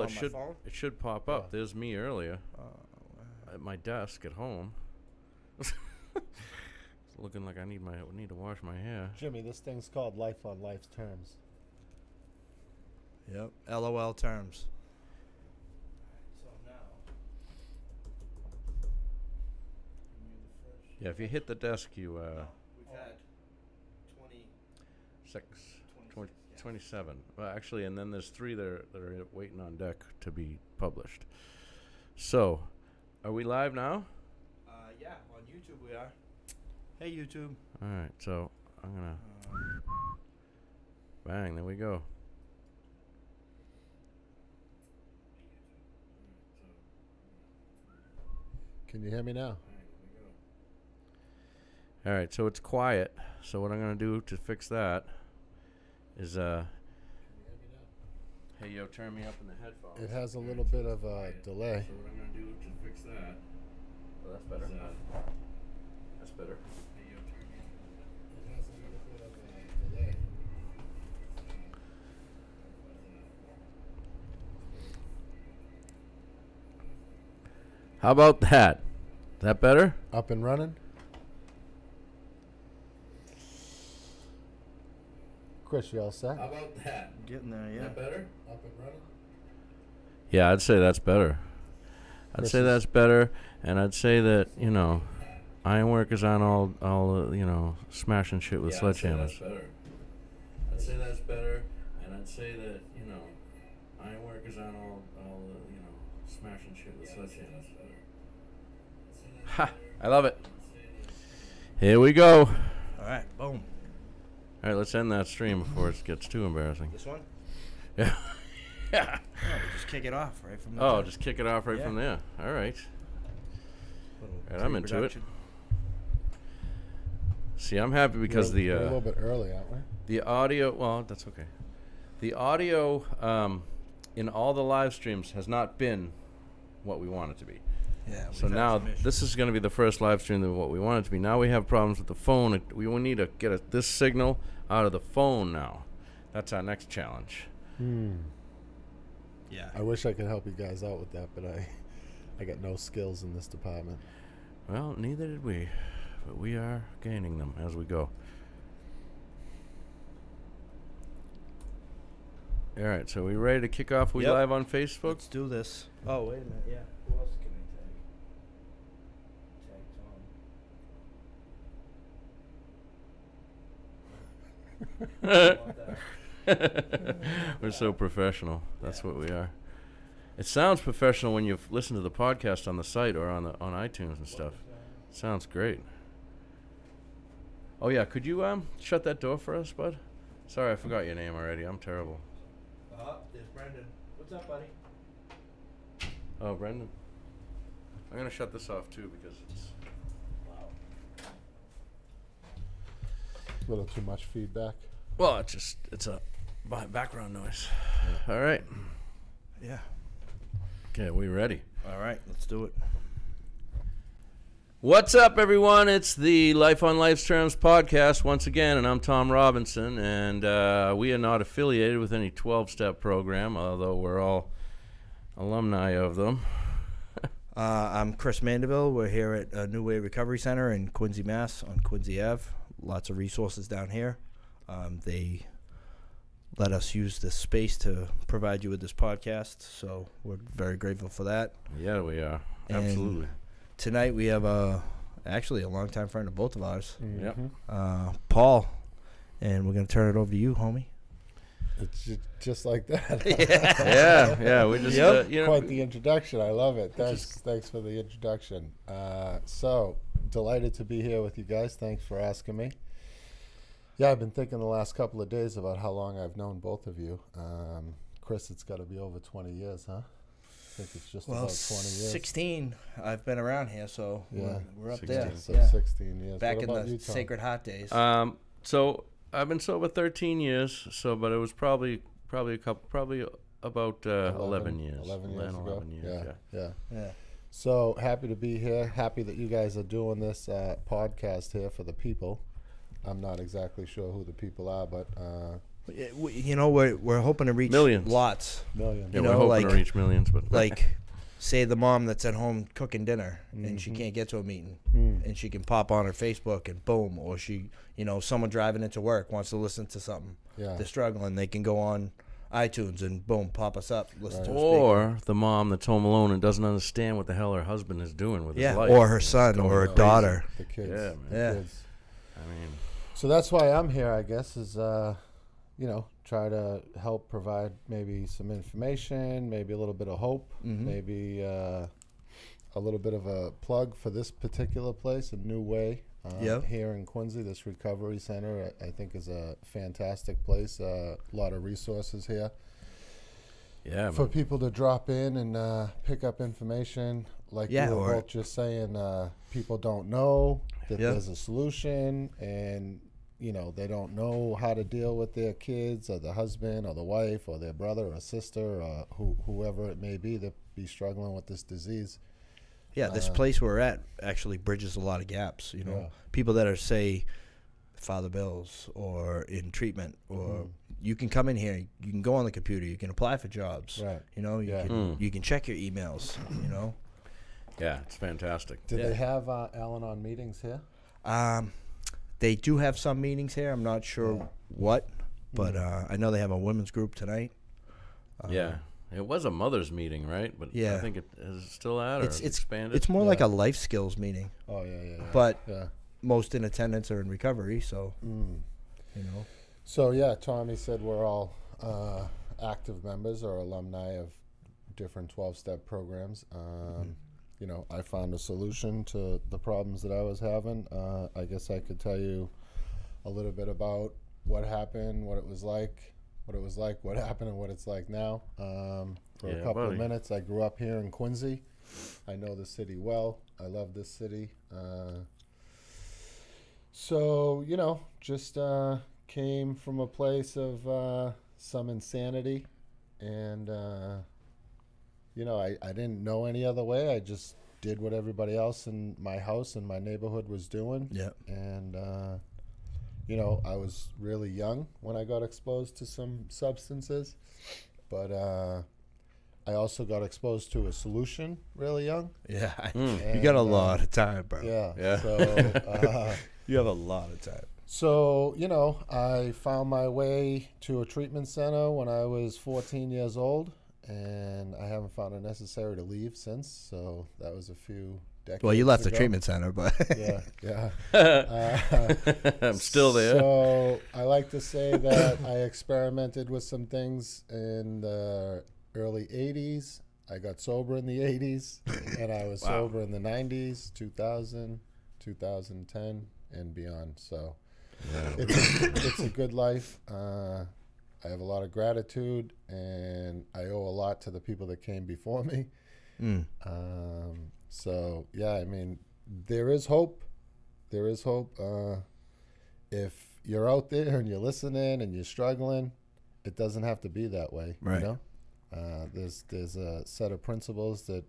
on my phone? It should pop up. There's me earlier at my desk at home. It's looking like I need to wash my hair. Jimmy, this thing's called Life on Life's Terms. Yep. LOL terms. So now, Yeah, if you hit the desk, you we've had 20, 27. Well, actually, and then there's 3 that are waiting on deck to be published. So, are we live now? Yeah, on YouTube we are. Hey, YouTube. All right, so I'm gonna bang. There we go. Can you hear me now? All right, so it's quiet. So what I'm gonna do to fix that is hey yo, turn me up in the headphones. It has a little bit of a delay. So what I'm gonna do to fix that? Oh, that's better. That's better. Hey yo, turn me up. It has a little bit of a delay. How about that? Is that better? Up and running? Chris, you all set? How about that? Getting there, Is yeah. that better? Up and running? Yeah, I'd say that's better. I'd Chris say is- that's better, and I'd say that, ironworkers aren't all smashing shit with sledgehammers. I'd say that's better, and I'd say that, ironworkers aren't all smashing shit with sledgehammers. Ha! I love it. Here we go. All right, boom. All right, let's end that stream before it gets too embarrassing. This one? Yeah. Yeah. Oh, just kick it off right from the Oh, top. just kick it off right from there. All right. Little All right, I'm into it. pre-production. See, I'm happy because we're a little bit early, aren't we? the audio. Well, that's okay. The audio in all the live streams has not been what we want it to be. Yeah. So now this is going to be the first live stream of what we want it to be. Now we have problems with the phone. We will need to get this signal out of the phone now. That's our next challenge. Yeah. I wish I could help you guys out with that, but I got no skills in this department. Well, neither did we, but we are gaining them as we go. All right, so we ready to kick off? We Yep. live on Facebook? Let's do this. Oh, wait a minute. Yeah. Who else can I tag? We're so professional. That's what we are. It sounds professional when you listen to the podcast on the site or on iTunes and stuff. It sounds great. Oh yeah, could you shut that door for us, bud? Sorry, I forgot your name already. I'm terrible. There's Brendan. What's up, buddy? Oh, Brendan. I'm gonna shut this off too because it's. A little too much feedback. Well, it's a background noise. All right. Yeah. Okay, we ready? All right, let's do it. What's up, everyone? It's the Life on Life's Terms podcast once again, and I'm Tom Robinson, and we are not affiliated with any 12-step program, although we're all alumni of them. I'm Chris Mandeville. We're here at New Way Recovery Center in Quincy, Mass. on Quincy Ave. Lots of resources down here. They let us use this space to provide you with this podcast, so we're very grateful for that. Yeah, we are. And Absolutely. Tonight we have actually a longtime friend of both of ours, Yep. Paul, and we're going to turn it over to you, homie. It's just like that. Yeah. We just, Yep. Quite the introduction. I love it. Thanks for the introduction. So delighted to be here with you guys. Thanks for asking me. Yeah, I've been thinking the last couple of days about how long I've known both of you. Chris, it's got to be over 20 years, huh? I think it's just about 20 years. 16. I've been around here, so Yeah. we're up 16. there. So Yeah. 16 years. Back What in about the you, Tom? Sacred Heart days. So I've been sober 13 years. But it was probably about 11 years. 11 years ago. 11 years. Yeah. yeah. So happy to be here. Happy that you guys are doing this podcast here for the people. I'm not exactly sure who the people are, but You know, we're hoping to reach Millions. lots. Million. Yeah, You we're know, hoping like- to reach millions, but Like, say the mom that's at home cooking dinner and she Mhm. can't get to a meeting, Mm. and she can pop on her Facebook and boom, or someone driving into work wants to listen to something. Yeah. They're struggling. They can go on iTunes and boom, pop us up, listen to a speaker. or the mom that's home alone and doesn't understand what the hell her husband is doing with Yeah, his life. or her It's son going or her crazy. daughter. The kids. Yeah, man. The Yeah. kids. I mean, So that's why I'm here, I guess, is try to help provide maybe some information, maybe a little bit of hope, Mhm. maybe a little bit of a plug for this particular place, a new way Yep. here in Quincy. This recovery center, I think, is a fantastic place. A lot of resources here yeah, for man. people to drop in and pick up information. Like Yeah, you were or- both just saying, people don't know that Yeah. there's a solution, and they don't know how to deal with their kids or the husband or the wife or their brother or sister or whoever it may be that be struggling with this disease. Yeah, this place we're at actually bridges a lot of gaps. Yeah. People that are, say, Father Bills or in treatment, or you can come in here, you can go on the computer, you can apply for jobs. Right. You Yeah. can check your emails. Yeah, it's fantastic. Did Yeah. they have Al-Anon meetings here? They do have some meetings here. I'm not sure Yeah. what, but I know they have a women's group tonight. Yeah. It was a mother's meeting, right? But Yeah. I think it is still at, or It's expanded. It's more Yeah. like a life skills meeting, Oh, yeah. but Yeah. most in attendance are in recovery. So Mm. So, yeah, Tommy said we're all active members or alumni of different 12-step programs. I found a solution to the problems that I was having. I guess I could tell you a little bit about what happened, what it was like, what happened, and what it's like now. For a Yeah, couple buddy. of minutes, I grew up here in Quincy. I know the city well. I love this city. So, just came from a place of some insanity. And, I didn't know any other way. I just did what everybody else in my house and my neighborhood was doing. yeah, And, I was really young when I got exposed to some substances. But I also got exposed to a solution really young. yeah. You And, got a lot of time, bro. Yeah. Yeah. So, You have a lot of time. So, I found my way to a treatment center when I was 14 years old, and I haven't found it necessary to leave since. So that was a few decades Well, you left the ago. treatment center, but Yeah. I'm still there. So I like to say that I experimented with some things in the early 80s. I got sober in the 80s, and I was Wow. sober in the 90s, 2000, 2010, and beyond. So it's a good life. I have a lot of gratitude, and I owe a lot to the people that came before me. So, yeah, I mean, there is hope. There is hope. If you're out there and you're listening and you're struggling, it doesn't have to be that way. Right. There's a set of principles that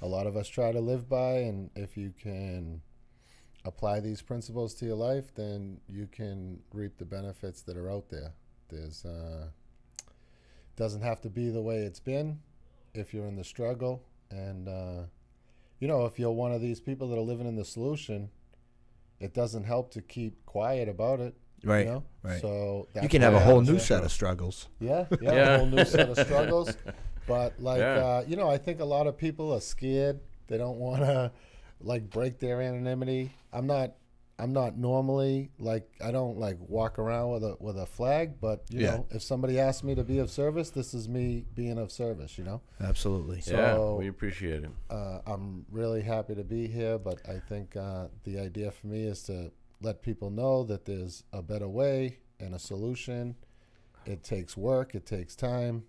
a lot of us try to live by, and if you can apply these principles to your life, then you can reap the benefits that are out there. There's doesn't have to be the way it's been if you're in the struggle, and if you're one of these people that are living in the solution, it doesn't help to keep quiet about it. right, You know? right. So You that's can have a why I whole was new there. set of struggles. Yeah, Yeah. a whole new set of struggles. But Yeah. I think a lot of people are scared. They don't want to break their anonymity. I'm not normally I don't walk around with a flag, but Yeah. if somebody asks me to be of service, this is me being of service, Absolutely. Yeah, So- we appreciate it. I'm really happy to be here, but I think the idea for me is to let people know that there's a better way and a solution. It takes work. It takes time.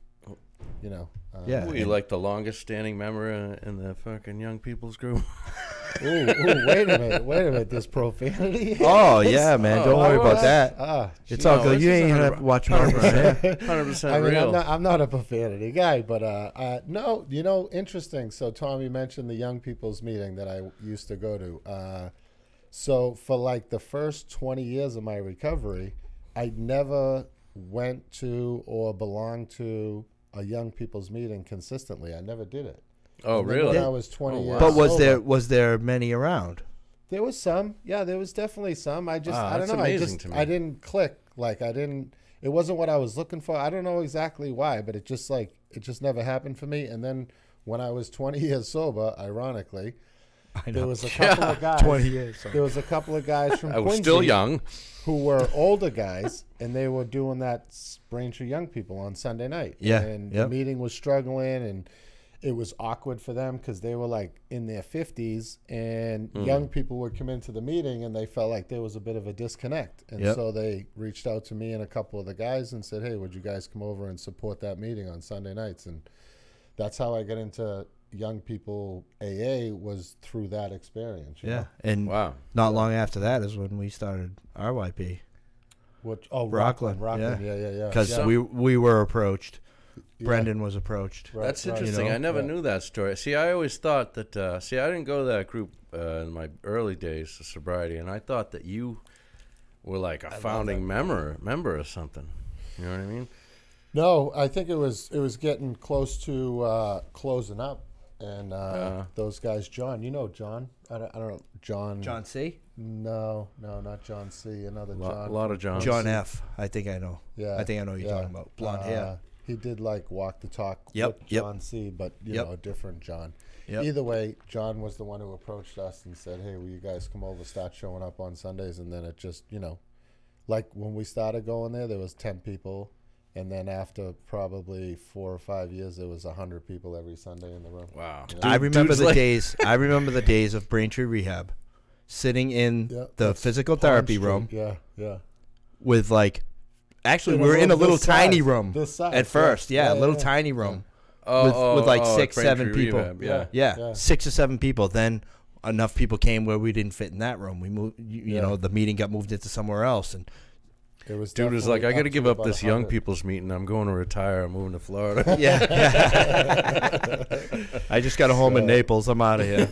Yeah. Were you like the longest standing member in the fucking young people's group? Ooh, wait a minute. There's profanity. Oh yeah, man. Don't worry about that. It's all No, good. this You is ain't 100 have to watch my 100%. 100% I mean, real. I'm not a profanity guy, but no, interesting. So Tommy mentioned the young people's meeting that I used to go to. So for the first 20 years of my recovery, I'd never went to or belonged to a young people's meeting consistently. I never did it. Oh, And then really? When I was 20 Oh, years wow. But sober, was there many around? there was some. Yeah, there was definitely some. I just, Wow, I don't that's know. amazing to me. I didn't click. Like, it wasn't what I was looking for. I don't know exactly why, but it just never happened for me. And then when I was 20 years sober, ironically, I there was a couple of guys. 20 years. There was a couple of guys from I was Quincy still young. who were older guys, and they were doing that Braintree Young People on Sunday night. Yeah, And yep. the meeting was struggling, and it was awkward for them because they were like in their 50s, and young people would come into the meeting, and they felt like there was a bit of a disconnect. And Yep. so they reached out to me and a couple of the guys and said, hey, would you guys come over and support that meeting on Sunday nights? And that's how I got into young people AA, was through that experience. you Yeah, know? and Wow. not long after that is when we started RYP Rockland. yeah. Yeah. because Yeah. we were approached. Yeah. Brendan was approached. Right, That's right. interesting. You know? I never Yeah. knew that story. See, I always thought that. I didn't go to that group in my early days of sobriety, and I thought that you were like a founding member or something. You know what I mean? No, I think it was getting close to closing up, and those guys, John, you know John, I don't know John. John C. No, not John C. Another A John. lot of Johns. John F. I think I know. Yeah, I think I know who you're talking about. Blonde hair. He did like walk the talk Yep, with yep. John C. But you Yep. know, a different John. Yep. Either way, John was the one who approached us and said, "Hey, will you guys come over, start showing up on Sundays?" And then it just, like when we started going there was 10 people. And then after probably 4 or 5 years, there was 100 people every Sunday in the room. Wow. You know? I remember dude's the like- days. I remember the days of Braintree Rehab, sitting in Yeah, the that's physical Pond therapy Street. room Yeah. with like. Actually, In we were in a this little tiny size, room this size, at first. Yeah, a little yeah. tiny room Oh, with like oh, 6, Braintree 7 people. Rehab, yeah. Yeah, 6 or 7 people. Then enough people came where we didn't fit in that room. We moved. You know, the meeting got moved into somewhere else, and It was Dude was like, I got to give to up about this young 100. people's meeting. I'm going to retire. I'm moving to Florida. yeah. I just got a home in Naples. I'm out of here.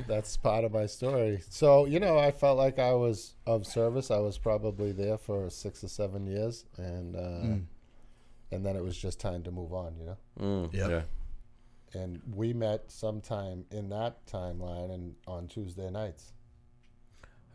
That's part of my story. So I felt like I was of service. I was probably there for 6 or 7 years, and then it was just time to move on. Mm, Yep. Yeah. And we met sometime in that timeline and on Tuesday nights.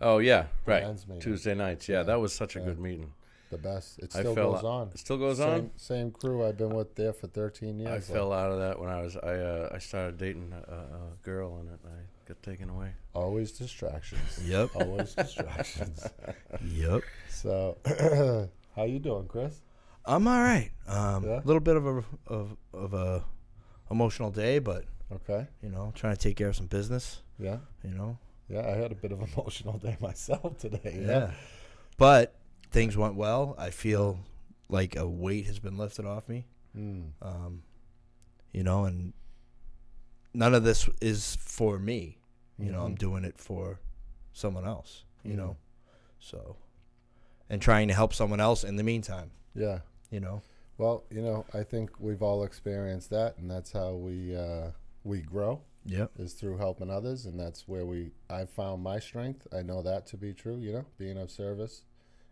Oh, yeah. Right. men's meeting. Tuesday nights. Yeah, that was such a good meeting. The best. It I still fell goes out- on. It still goes on? Same crew I've been with there for 13 years. I fell out of that when I started dating a girl, and I got taken away. Always distractions. Yep. Always distractions. Yep. So, how you doing, Chris? I'm all right. Yeah? A little bit of a emotional day, but Okay. trying to take care of some business. Yeah. Yeah, I had a bit of an emotional day myself today. Yeah. But things went well. I feel like a weight has been lifted off me. Mm. And none of this is for me. Mm-hmm. I'm doing it for someone else, So, and trying to help someone else in the meantime, Yeah. Well, I think we've all experienced that, and that's how we grow. Yep. Is through helping others, and that's where I've found my strength. I know that to be true, being of service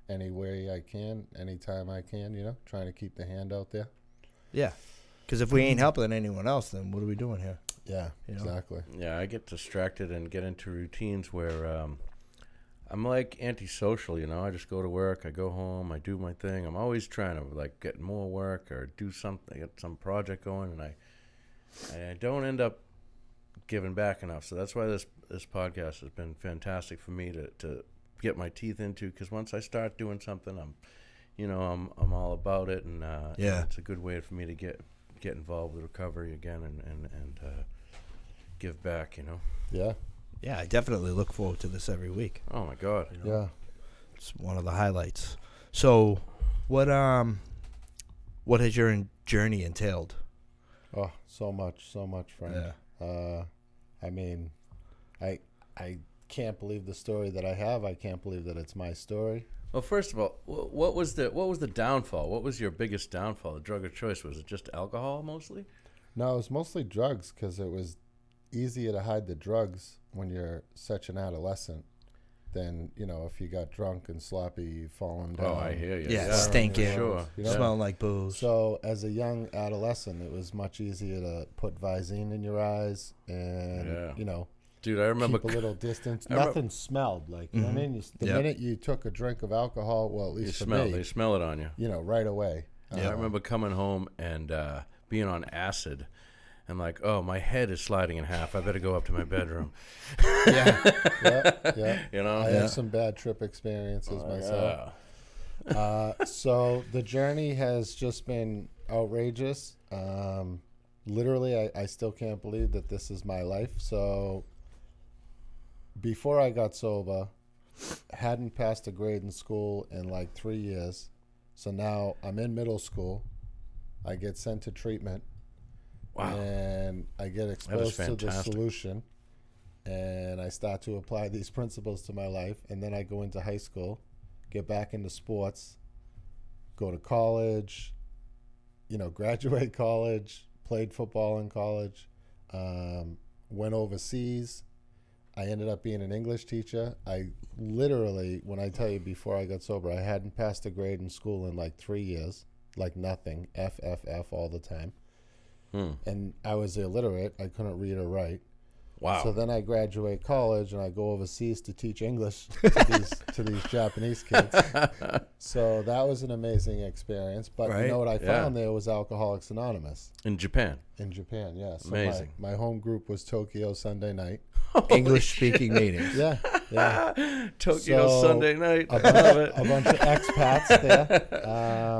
any way I can, anytime I can, trying to keep the hand out there. Yeah. Because if we ain't helping anyone else, then what are we doing here? Yeah, exactly. Yeah, I get distracted and get into routines where I'm like antisocial, I just go to work, I go home, I do my thing. I'm always trying to like get more work or do something, get some project going, and I don't end up giving back enough. So that's why this podcast has been fantastic for me to get my teeth into, because once I start doing something, I'm all about it, and it's a good way for me to get involved with recovery again and give back. Yeah, Yeah, I definitely look forward to this every week. Oh my God. yeah. It's one of the highlights. So, what has your journey entailed? Oh, so much, friend. Yeah. I mean, I can't believe the story that I have. I can't believe that it's my story. Well, first of all, what was the downfall? What was your biggest downfall? The drug of choice? Was it just alcohol mostly? No, it was mostly drugs, because it was easier to hide the drugs when you're such an adolescent. than, you know, if you got drunk and sloppy, falling down. Oh, I hear you. Yeah, slurring stinking. your Sure. words, you know? Smelling like booze. So as a young adolescent, it was much easier to put Visine in your eyes and, Yeah. you know, Dude, I remember. keep a little distance. I remember- Nothing smelled like, you know what I mean? The Yep. minute you took a drink of alcohol, well, at They least for smell. me, They smell it on you. you know, right away. I remember coming home and being on acid, and like, oh, my head is sliding in half. I better go up to my bedroom. Yeah. You know. I have some bad trip experiences myself. So the journey has just been outrageous. Literally, I still can't believe that this is my life. So before I got sober, hadn't passed a grade in school in like 3 years. So now I'm in middle school. I get sent to treatment. Wow. And I get exposed to the fantastic. solution. And I start to apply these principles to my life. And then I go into high school, get back into sports, go to college, you know, graduate college, played football in college, went overseas. I ended up being an English teacher. I literally, when I tell you before I got sober, I hadn't passed a grade in school in like 3 years, like nothing, F all the time. And I was illiterate. I couldn't read or write. Wow. So then I graduate college and I go overseas to teach English to these Japanese kids. So that was an amazing experience. But you know what I found there was Alcoholics Anonymous. In Japan. In Japan, yeah. So Amazing. My home group was Tokyo Sunday night. English speaking meetings. Yeah, yeah. Tokyo So, Sunday night. A I love it. bunch of expats there.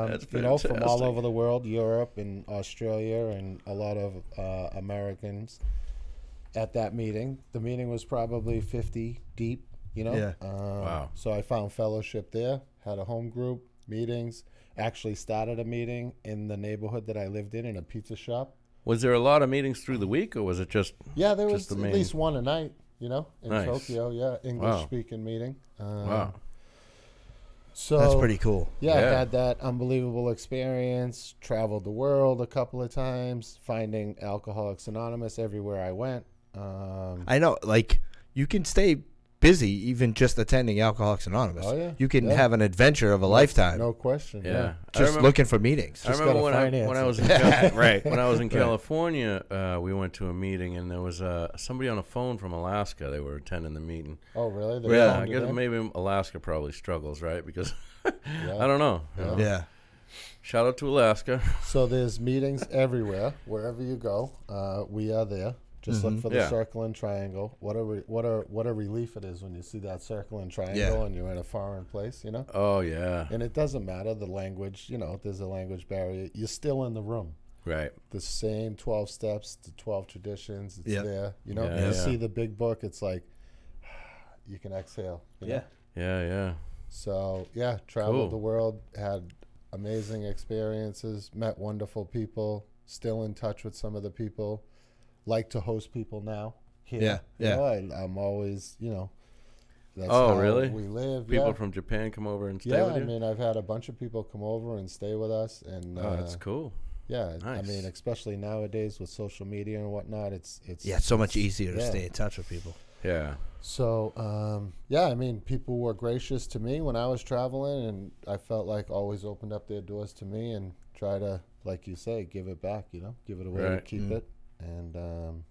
That's you know, from all fantastic. over the world, Europe and Australia, and a lot of Americans at that meeting. The meeting was probably 50 deep, you know. Yeah. Wow. So I found fellowship there, had a home group, meetings, actually started a meeting in the neighborhood that I lived in a pizza shop. Was there a lot of meetings through the week, or was it just? Yeah, there was Just the at main- least one a night, you know, in Nice. Tokyo. Yeah, English-speaking meeting. Wow. So That's pretty cool. Yeah, I Yeah. had that unbelievable experience. Traveled the world a couple of times, finding Alcoholics Anonymous everywhere I went. I know, like, you can stay busy even just attending Alcoholics Anonymous. Oh, yeah. You can Yeah. have an adventure of a lifetime. No question. Yeah. Yeah. I Just remember- looking for meetings. I Just remember gotta when I was finance in right when I was in California, we went to a meeting and there was somebody on a phone from Alaska. They were attending the meeting. Oh, really? They Yeah, I phoned it guess in? maybe Alaska probably struggles, right? Because Yeah. I don't know. you know. Yeah. Shout out to Alaska. So there's meetings everywhere, wherever you go. We are there. Just look for the Yeah. circle and triangle. What a relief it is when you see that circle and triangle Yeah. and you're in a foreign place, you know. Oh yeah, And it doesn't matter the language, you know. If there's a language barrier, you're still in the room. right. The same 12 steps, the 12 traditions. It's Yep. there, you know. Yeah, You yeah. see the big book. It's like you can exhale. You know? Yeah. So yeah, traveled Cool. the world, had amazing experiences, met wonderful people, still in touch with some of the people, like to host people now here. Yeah, You yeah. know, I'm always, you know, that's Oh, how really? we live. People yeah. from Japan come over and stay Yeah, with I you. mean, I've had a bunch of people come over and stay with us, and Oh, that's cool. yeah, I Nice. mean, especially nowadays with social media and whatnot, it's Yeah, it's so much easier to yeah. stay in touch with people. Yeah. So, yeah, I mean, people were gracious to me when I was traveling, and I felt like always opened up their doors to me and try to, like you say, give it back, you know, give it away, Right. keep it. And,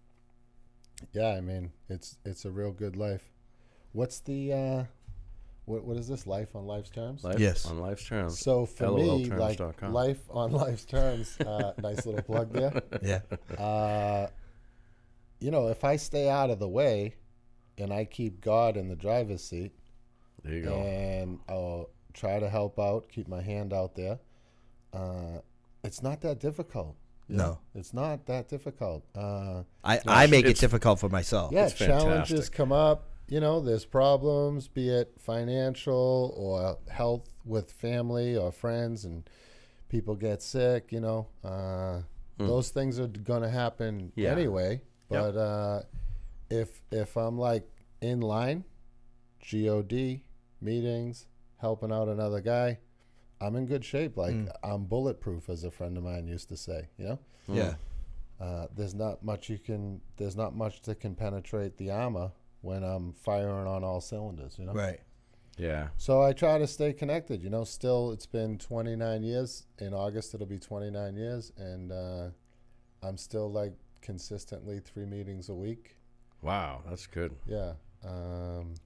yeah, I mean, it's a real good life. What's the, what is this, life on life's terms? Life Yes. on life's terms. So for me, like LOLTerms.com. life on life's terms, nice little plug there. Yeah. You know, if I stay out of the way and I keep God in the driver's seat, There you go. and I'll try to help out, keep my hand out there, it's not that difficult. you No. know? It's not that difficult. I make it it's- difficult for myself. Yeah, It's challenges fantastic. come up. You know, there's problems, be it financial or health with family or friends, and people get sick. You know, those things are going to happen Yeah. anyway. Yep. But if I'm like in line, God meetings, helping out another guy, I'm in good shape. Like I'm bulletproof, as a friend of mine used to say. You know. Yeah. There's not much that can penetrate the armor when I'm firing on all cylinders, you know? Right. Yeah. So I try to stay connected, you know. Still, it's been 29 years. In August, it'll be 29 years. And I'm still, like, consistently 3 meetings a week. Wow, that's good. Yeah.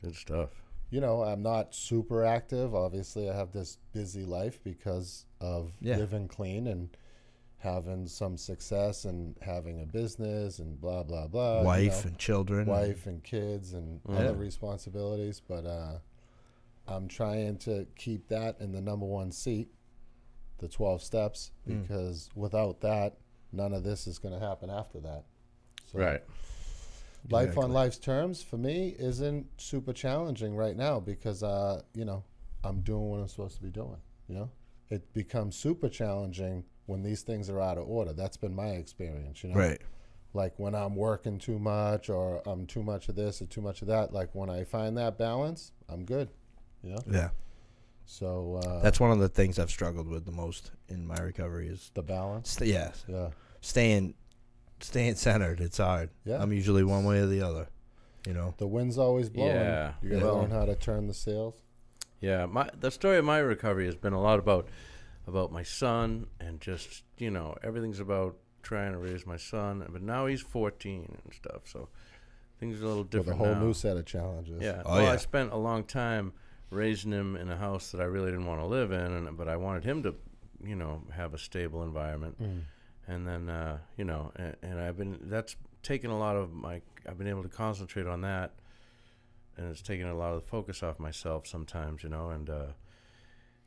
Good stuff. You know, I'm not super active. Obviously, I have this busy life because of living clean and having some success and having a business and blah, blah, blah. Wife and children. Wife and kids and other responsibilities. But I'm trying to keep that in the number 1 seat, the 12 steps, because without that, none of this is going to happen after that. So Right. Life on life's terms for me isn't super challenging right now because, you know, I'm doing what I'm supposed to be doing, you know. It becomes super challenging when these things are out of order. That's been my experience, you know. Right. Like when I'm working too much or I'm too much of this or too much of that, like when I find that balance, I'm good, you know. Yeah. So That's one of the things I've struggled with the most in my recovery is the balance. yeah. Staying centered. It's hard. Yeah. I'm usually one way or the other, you know. The wind's always blowing. Yeah. You got to learn how to turn the sails. Yeah, the story of my recovery has been a lot about my son and just, you know, everything's about trying to raise my son. But now he's 14 and stuff, so things are a little different with a whole now. new set of challenges. Yeah. Oh, well, yeah. I spent a long time raising him in a house that I really didn't want to live in, but I wanted him to, you know, have a stable environment. And then, you know, and that's taken a lot of I've been able to concentrate on that, and it's taken a lot of the focus off myself sometimes, you know, and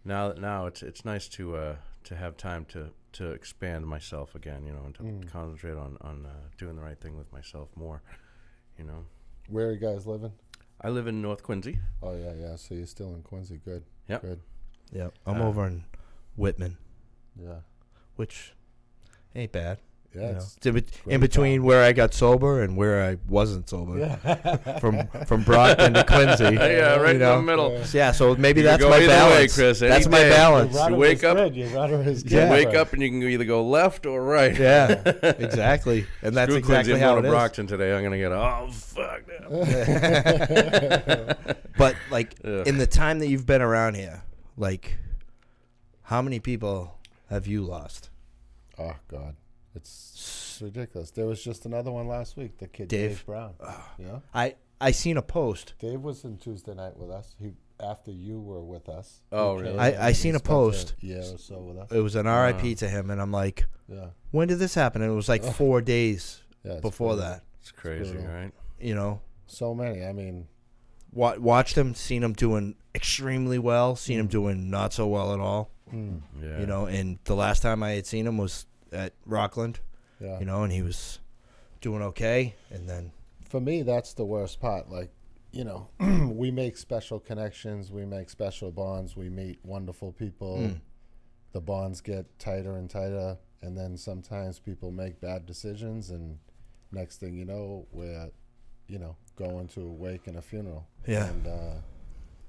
now it's nice to have time to expand myself again, you know, and to concentrate on doing the right thing with myself more, you know. Where are you guys living? I live in North Quincy. Oh, yeah. So you're still in Quincy. Good. Yep. Good. Yeah. I'm over in Whitman, Yeah. which ain't bad. Yeah. You know. It's It's in between where I got sober and where I wasn't sober. From Brockton to Quincy. Yeah, right you know? in the middle. Yeah. So maybe You that's go my either way, balance. Chris, That's any my day. balance. You wake up. Your rudder is good. You Yeah. wake up and you can either go left or right. Yeah, exactly. And that's Screw exactly Quincy, how I'm it going to is. Brockton today. I'm going to get fuck now. But like Ugh. in the time that you've been around here, like how many people have you lost? Oh, God. It's ridiculous. There was just another one last week, the kid Dave. Brown. Yeah. I seen a post. Dave was in Tuesday night with us. After you were with us. Oh, He really? came I and seen he a spent post. year or so with us. It was an RIP to him, and I'm like, Yeah. when did this happen? And it was like 4 days Yeah. it's before crazy. that. It's crazy, brutal. right? You know, So many. I mean, watched him, seen him doing extremely well, seen him doing not so well at all. Yeah. You know, and the last time I had seen him was at Rockland. yeah. You know, and he was doing okay, and then For me, that's the worst part. Like, you know, we make special connections. We make special bonds. We meet wonderful people. The bonds get tighter and tighter. And then sometimes people make bad decisions. And next thing you know, we're, you know, going to a wake and a funeral. Yeah. And,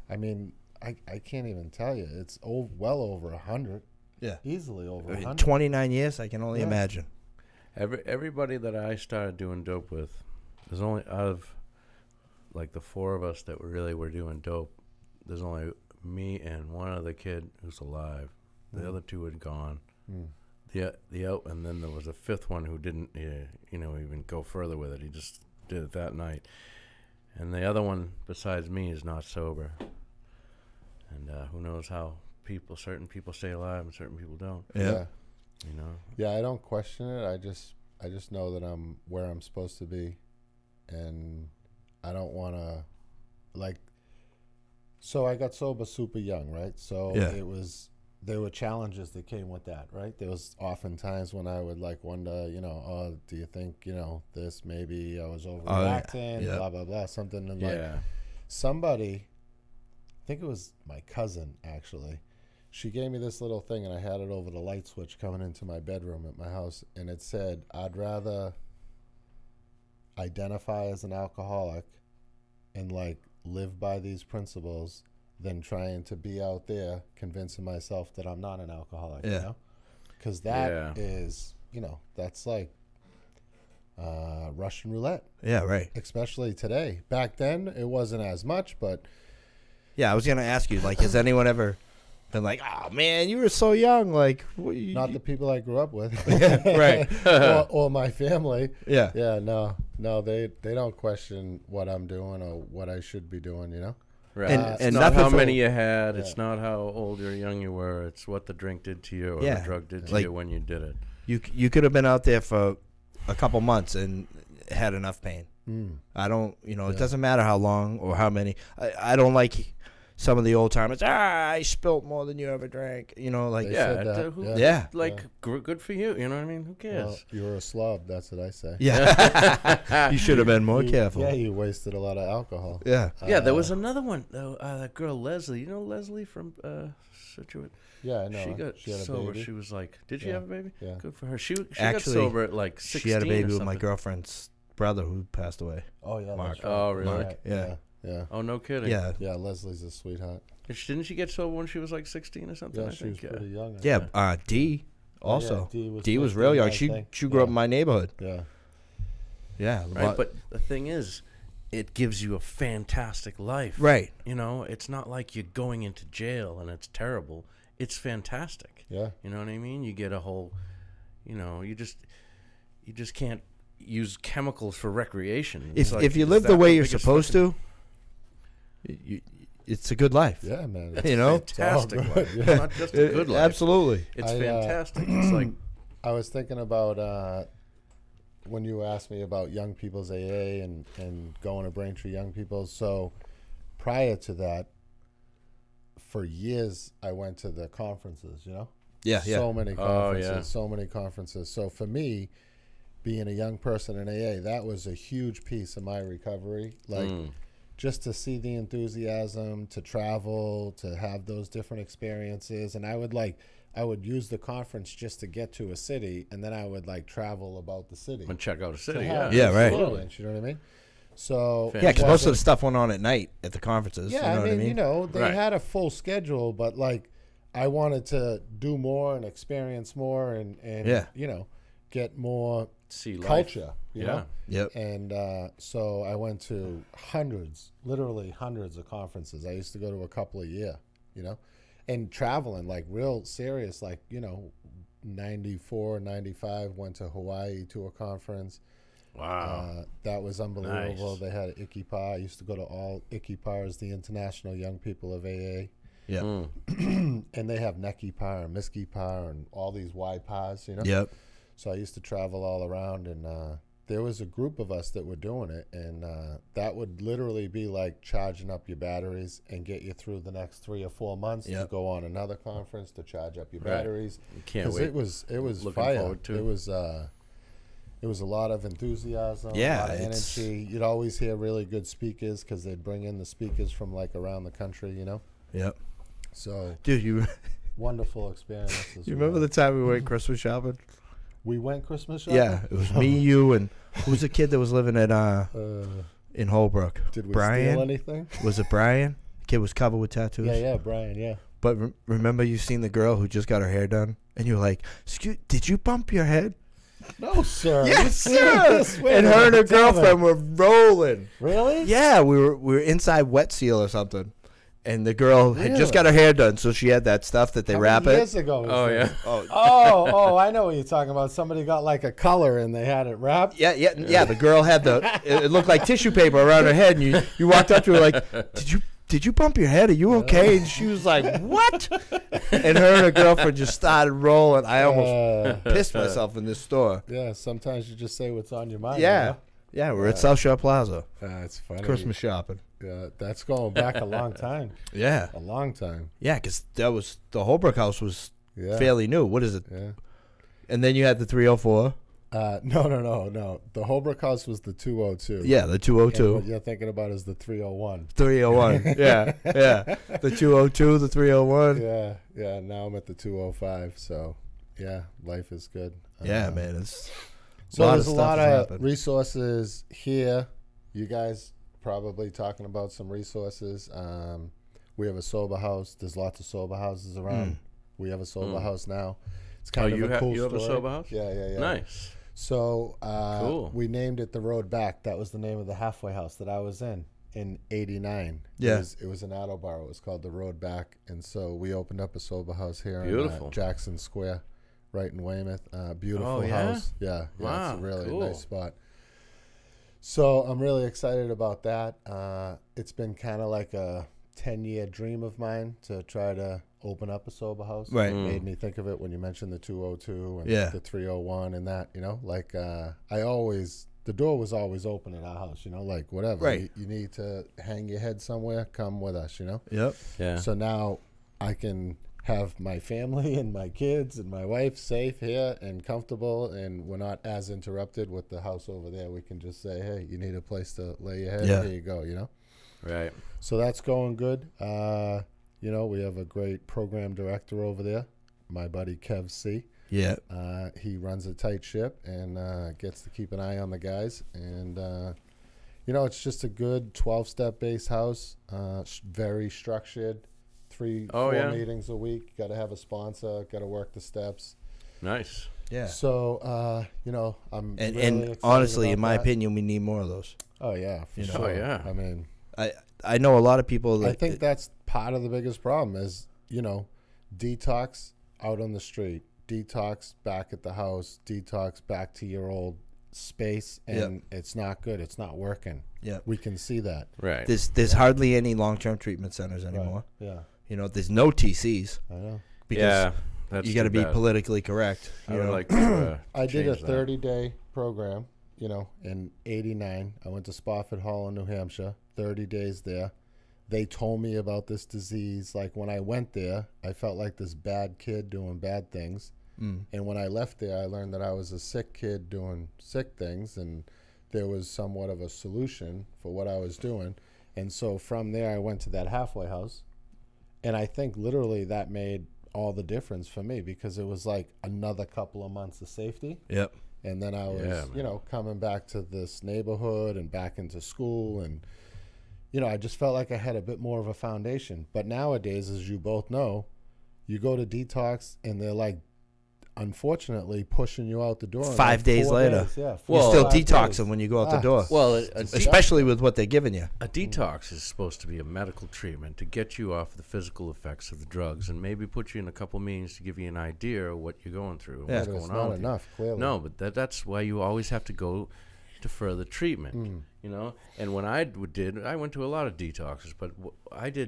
I mean, I can't even tell you. It's well over 100. Yeah. Easily over in 100. 29 years, I can only Yeah. imagine. Everybody that I started doing dope with, there's only out of like the 4 of us that really were doing dope. There's only me and one other kid who's alive. The other 2 had gone. And then there was a 5th one who didn't, you know, even go further with it. He just did it that night. And the other one, besides me, is not sober. And who knows how certain people stay alive and certain people don't. Yeah. You know. Yeah, I don't question it. I just know that I'm where I'm supposed to be, and I don't want to, like. So I got sober super young, right? So Yeah. there were challenges that came with that, right? There was often times when I would like wonder, you know, oh, do you think, you know, this maybe I was overreacting, yeah. blah blah blah, something, and like Yeah. somebody, I think it was my cousin actually. She gave me this little thing, and I had it over the light switch coming into my bedroom at my house, and it said, I'd rather identify as an alcoholic and, like, live by these principles than trying to be out there convincing myself that I'm not an alcoholic, you Yeah. know? Because that Yeah. is, you know, that's like Russian roulette, Yeah, right. especially today. Back then, it wasn't as much, but Yeah, I was gonna ask you, like, has anyone ever been like, "Oh man, you were so young," like, not the people I grew up with. right. or my family. Yeah. Yeah, no, they don't question what I'm doing or what I should be doing, you know? Right. And- It's and not how nothing- many you had. Yeah. It's not how old or young you were. It's what the drink did to you or Yeah. the drug did to Like- you when you did it. You could have been out there for a couple months and had enough pain. I don't, it Yeah. doesn't matter how long or how many. I don't like some of the old timers. I spilt more than you ever drank. Like, They Yeah, said that, who- yeah. yeah. Like, good for you. You know what I mean? Who Well, cares? you're a slob, that's what I say. Yeah. You should have been more You- careful. Yeah, you wasted a lot of alcohol. Yeah. Yeah, there was another one though. That girl Leslie, you know Leslie from Situate. Yeah, I know. She got had a sober. baby. She was like, "Did you Yeah. have a baby? Yeah. Good for her." She got Actually, sober at like 16. She had a baby or with my something. girlfriend's brother who passed away. Oh, yeah. Mark. That's right. Oh, really? Mark, yeah. Yeah. Oh, no kidding. Yeah. Yeah, Leslie's a sweetheart. Didn't she get sober when she was like 16 or something? Yeah, I she was think. pretty young. I Yeah. think. Dee Oh, also. yeah, Dee was 15, real young. I She think. grew up in my neighborhood. Yeah. Yeah. Right, but the thing is, it gives you a fantastic life. Right. It's not like you're going into jail and it's terrible. It's fantastic. Yeah. You know what I mean? You get a whole, you just can't use chemicals for recreation. It's like, If you is live that the way you're biggest supposed fucking- to, it's a good life. Yeah, man. Fantastic all good, life. yeah. It's not just a good life. Absolutely. It's I, fantastic. It's like, I was thinking about when you asked me about young people's AA and going to Braintree Young People. So prior to that, for years, I went to the conferences, Yeah. Yeah. So many Oh, conferences, yeah. so many conferences. So for me, being a young person in AA, that was a huge piece of my recovery. Like, just to see the enthusiasm, to travel, to have those different experiences. And I would use the conference just to get to a city, and then I would travel about the city. and check out a to city. have Yeah, the right. experience, you know what I mean? So Yeah, because it most of the wasn't- stuff went on at night at the conferences. yeah, you know I mean, what I mean? they Right. had a full schedule, but I wanted to do more and experience more and Yeah. get more See life. culture, you know? Yep. And so I went to literally hundreds of conferences. I used to go to a couple a year, and traveling real serious, 94, 95, went to Hawaii to a conference. Wow. That was unbelievable. Nice. They had Ikipa. I used to go to all Ikipars, the International Young People of AA. Yep. And they have Nekipar and Miskipar and all these Y-Pars, Yep. So I used to travel all around, and there was a group of us that were doing it, and that would literally be like charging up your batteries and get you through the next 3 or 4 months to Yep. go on another conference to charge up your Right. batteries. You can't 'Cause wait. it was Looking fire. forward to it. It was a lot of enthusiasm, Yeah, a lot of it's- energy. You'd always hear really good speakers because they'd bring in the speakers from around the country, Yep. So Dude, you wonderful experiences. you remember the time we went Christmas shopping? we went Christmas shopping? Yeah, it was me, you, and who's the kid that was living at in Holbrook? Did we Brian? steal anything? Was it Brian? Kid was covered with tattoos. Yeah, Brian, yeah. But remember, you seen the girl who just got her hair done, and you were like, "Excuse, did you bump your head?" No, sir. Yes, You sir. serious? Wait And a her and her minute, tell me. girlfriend were rolling. Really? Yeah, we were inside Wet Seal or something, and the girl had just Really? got her hair done, so she had that stuff that they How wrap many it. years ago was Oh, that? yeah. Oh, I know what you're talking about. Somebody got a color and they had it wrapped. yeah. The girl had it looked like tissue paper around her head, and you walked up to her like, Did you bump your head? Are you okay? And she was like, what? And her and her girlfriend just started rolling. I almost pissed myself in this store. Yeah, sometimes you just say what's on your mind. Yeah. Yeah, we're at South Shore Plaza. It's funny. Christmas shopping. Yeah, that's going back a long time. Yeah. A long time. Yeah, because the Holbrook house was Yeah. fairly new. What is it? Yeah. And then you had the 304. No. The Holbrook house was the 202. Yeah, the And 202. what you're thinking about is the 301. 301. Yeah. The 202, the 301. Yeah. Now I'm at the 205. So, yeah, life is good. Yeah, man. It's So there's a stuff lot has of happened. resources here. You guys probably talking about some resources. We have a sober house. There's lots of sober houses around. We have a sober house now. It's kind of you a have cool you have a story. sober house? Yeah. Nice. So Cool. we named it the Road Back. That was the name of the halfway house that I was in '89. Yeah. It was in Attleboro. It was called the Road Back. And so we opened up a sober house here Beautiful. in Jackson Square, right in Weymouth. Beautiful Oh, yeah? house. Yeah. Wow, It's a really cool. nice spot. So I'm really excited about that. It's been kind of like a 10-year dream of mine to try to open up a sober house. Right. It made me think of it when you mentioned the 202 and Yeah. the 301 and that, like the door was always open at our house, like whatever. Right. You need to hang your head somewhere, come with us, Yep. Yeah. So now I can have my family and my kids and my wife safe here and comfortable, and we're not as interrupted with the house over there. We can just say, hey, you need a place to lay your head? Yeah. Here you go, Right. So that's going good. We have a great program director over there, my buddy Kev C. Yeah. He runs a tight ship and gets to keep an eye on the guys. And, it's just a good 12-step base house, very structured, 3-4 meetings a week. Got to have a sponsor, got to work the steps. Nice. Yeah. So, I'm And really and excited honestly, about in my that. opinion, we need more of those. Oh, yeah, for You know. sure. Oh, yeah. I mean, I know a lot of people that I think that's part of the biggest problem is, detox out on the street, detox back at the house, detox back to your old space, and it's not good. It's not working. Yeah. We can see that. Right. there's hardly any long-term treatment centers anymore. Right. Yeah, There's no TCs I know. because yeah. That's you got to too be bad. politically correct. I you would know? like to. I did a change that. 30-day program, in '89. I went to Spofford Hall in New Hampshire, 30 days there. They told me about this disease. Like when I went there, I felt like this bad kid doing bad things. And when I left there, I learned that I was a sick kid doing sick things, and there was somewhat of a solution for what I was doing. And so from there, I went to that halfway house. And I think literally that made all the difference for me because it was like another couple of months of safety. Yep. And then I was, man. coming back to this neighborhood and back into school. And, I just felt like I had a bit more of a foundation. But nowadays, as you both know, you go to detox and they're like, unfortunately, pushing you out the door. in 5 days 4 later. days. Yeah, You're 4 still 5 detoxing days. when you go out the door. Well, Especially with what they're giving you. a detox is supposed to be a medical treatment to get you off the physical effects of the drugs and maybe put you in a couple meetings to give you an idea of what you're going through and Yeah. what's But it's going on. not with you. enough, clearly. No, but that's why you always have to go to further treatment, And when I went to a lot of detoxes, but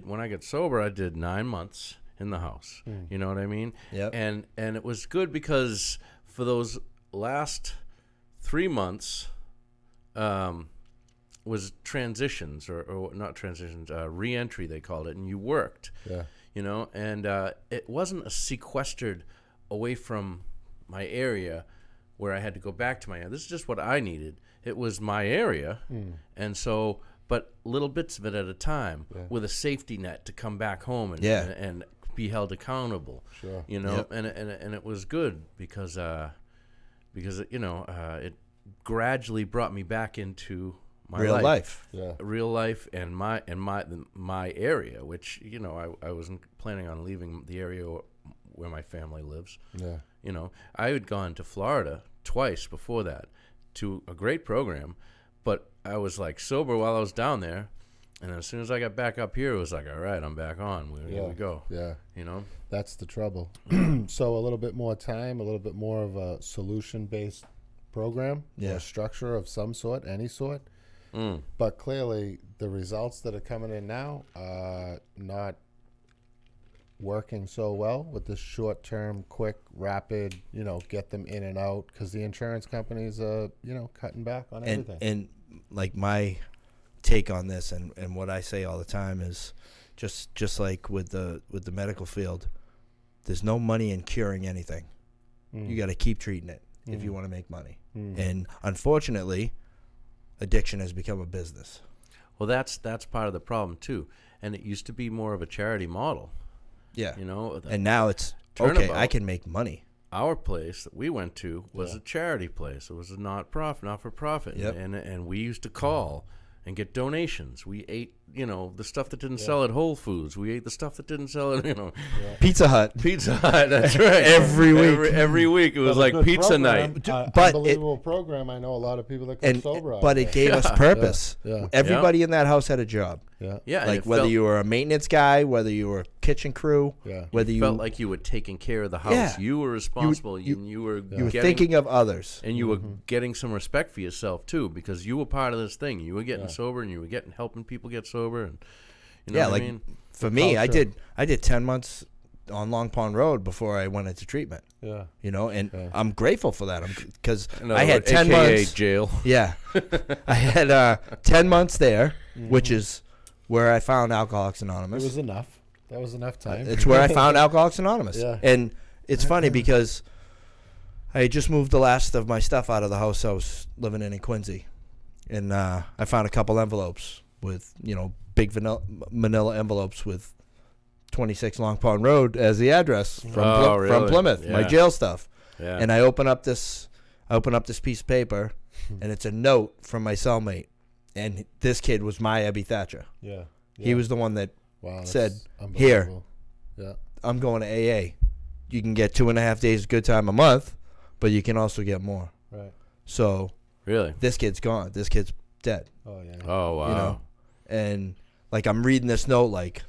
when I got sober, I did 9 months in the house. You know what I mean? Yep. And it was good because for those last 3 months, was transitions or not transitions, re-entry they called it, and you worked. Yeah. And it wasn't a sequestered away from my area where I had to go back to my area. This is just what I needed. It was my area, and so, but little bits of it at a time with a safety net to come back home and be held accountable. Sure. And it was good because it gradually brought me back into my Real life. Yeah. real life and my area, which I wasn't planning on leaving the area where my family lives. Yeah. I had gone to Florida twice before that to a great program, but I was like sober while I was down there, and as soon as I got back up here, it was like, all right, I'm back on. Here we go. Yeah. That's the trouble. So a little bit more time, a little bit more of a solution-based program, or a structure of some sort, any sort. But clearly, the results that are coming in now are not working so well with this short-term, quick, rapid, get them in and out because the insurance companies are, cutting back on everything. And like my take on this and what I say all the time is just like with the medical field, there's no money in curing anything. You got to keep treating it if you want to make money. And unfortunately, addiction has become a business. Well, that's part of the problem too, and it used to be more of a charity model. Yeah. And now it's Turnabout. okay, I can make money. Our place that we went to was a charity place. It was a not for profit, Yep. and we used to call and get donations. We ate you know, the stuff that didn't sell at Whole Foods. We ate the stuff that didn't sell at, you know, Pizza Hut. Pizza Hut. That's right. Every week. Every week it was like Good pizza program. night. But unbelievable program. I know a lot of people that come sober. But it gave us purpose. Yeah. Everybody in that house had a job. Yeah. Yeah, and Like it whether felt, you were a maintenance guy, whether you were a kitchen crew, whether you felt like you were taking care of the house. Yeah. You were responsible. You were you were getting, thinking of others. and you were getting some respect for yourself too, because you were part of this thing. You were getting sober, and you were helping people get sober, and you know what like I mean? for me, I did 10 months on Long Pond Road before I went into treatment. Yeah. You know, and I'm grateful for that. Because In other I had words, 10 AKA months. jail. Yeah, I had 10 months there, which is where I found Alcoholics It Anonymous. was enough. That was enough time. It's where I found Alcoholics Anonymous. Yeah. And it's funny because I had just moved the last of my stuff out of the house I was living in Quincy. And I found a couple envelopes with, you know, big manila envelopes with 26 Long Pond Road as the address from from Plymouth, my jail stuff. Yeah. And I open up this piece of paper, and it's a note from my cellmate. And this kid was my Ebby Thatcher. Yeah. He was the one that Wow, said, that's "Here, unbelievable. Yeah. I'm going to AA. You can get 2.5 days of good time a month, but you can also get more." Right. So Really? this kid's gone. This kid's dead. Oh yeah. Oh wow. You know, and like I'm reading this note, like,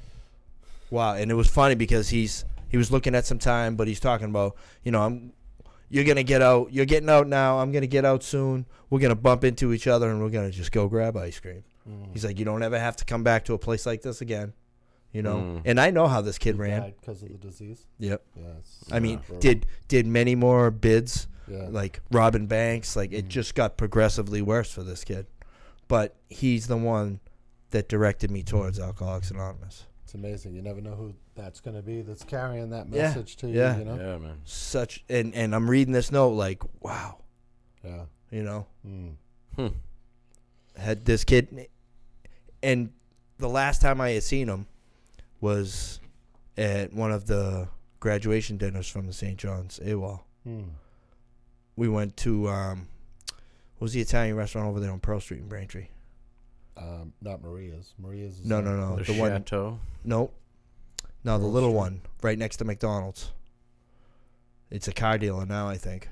wow. And it was funny because he was looking at some time, but he's talking about, you know, you're gonna get out. You're getting out now. I'm gonna get out soon. We're gonna bump into each other, and we're gonna just go grab ice cream. He's like, you don't ever have to come back to a place like this again. You know, and I know how this kid ran. Because of the disease. Yep. Yeah. I mean, brutal. did many more bids, Yeah. like robbing banks. Like it just got progressively worse for this kid. But he's the one that directed me towards Alcoholics Anonymous. It's amazing. You never know who that's going to be that's carrying that Yeah. message to you. Yeah. You know. Yeah, man. Such and I'm reading this note like, wow, Yeah. you know, Mm. had this kid, and the last time I had seen him was at one of the graduation dinners from the St. John's AWOL. Mm. We went to what was the Italian restaurant over there on Pearl Street in Braintree? Not Maria's. Maria's. Is No, the one. Chateau. No, the Pearl little Street. one right next to McDonald's. It's a car dealer now, I think.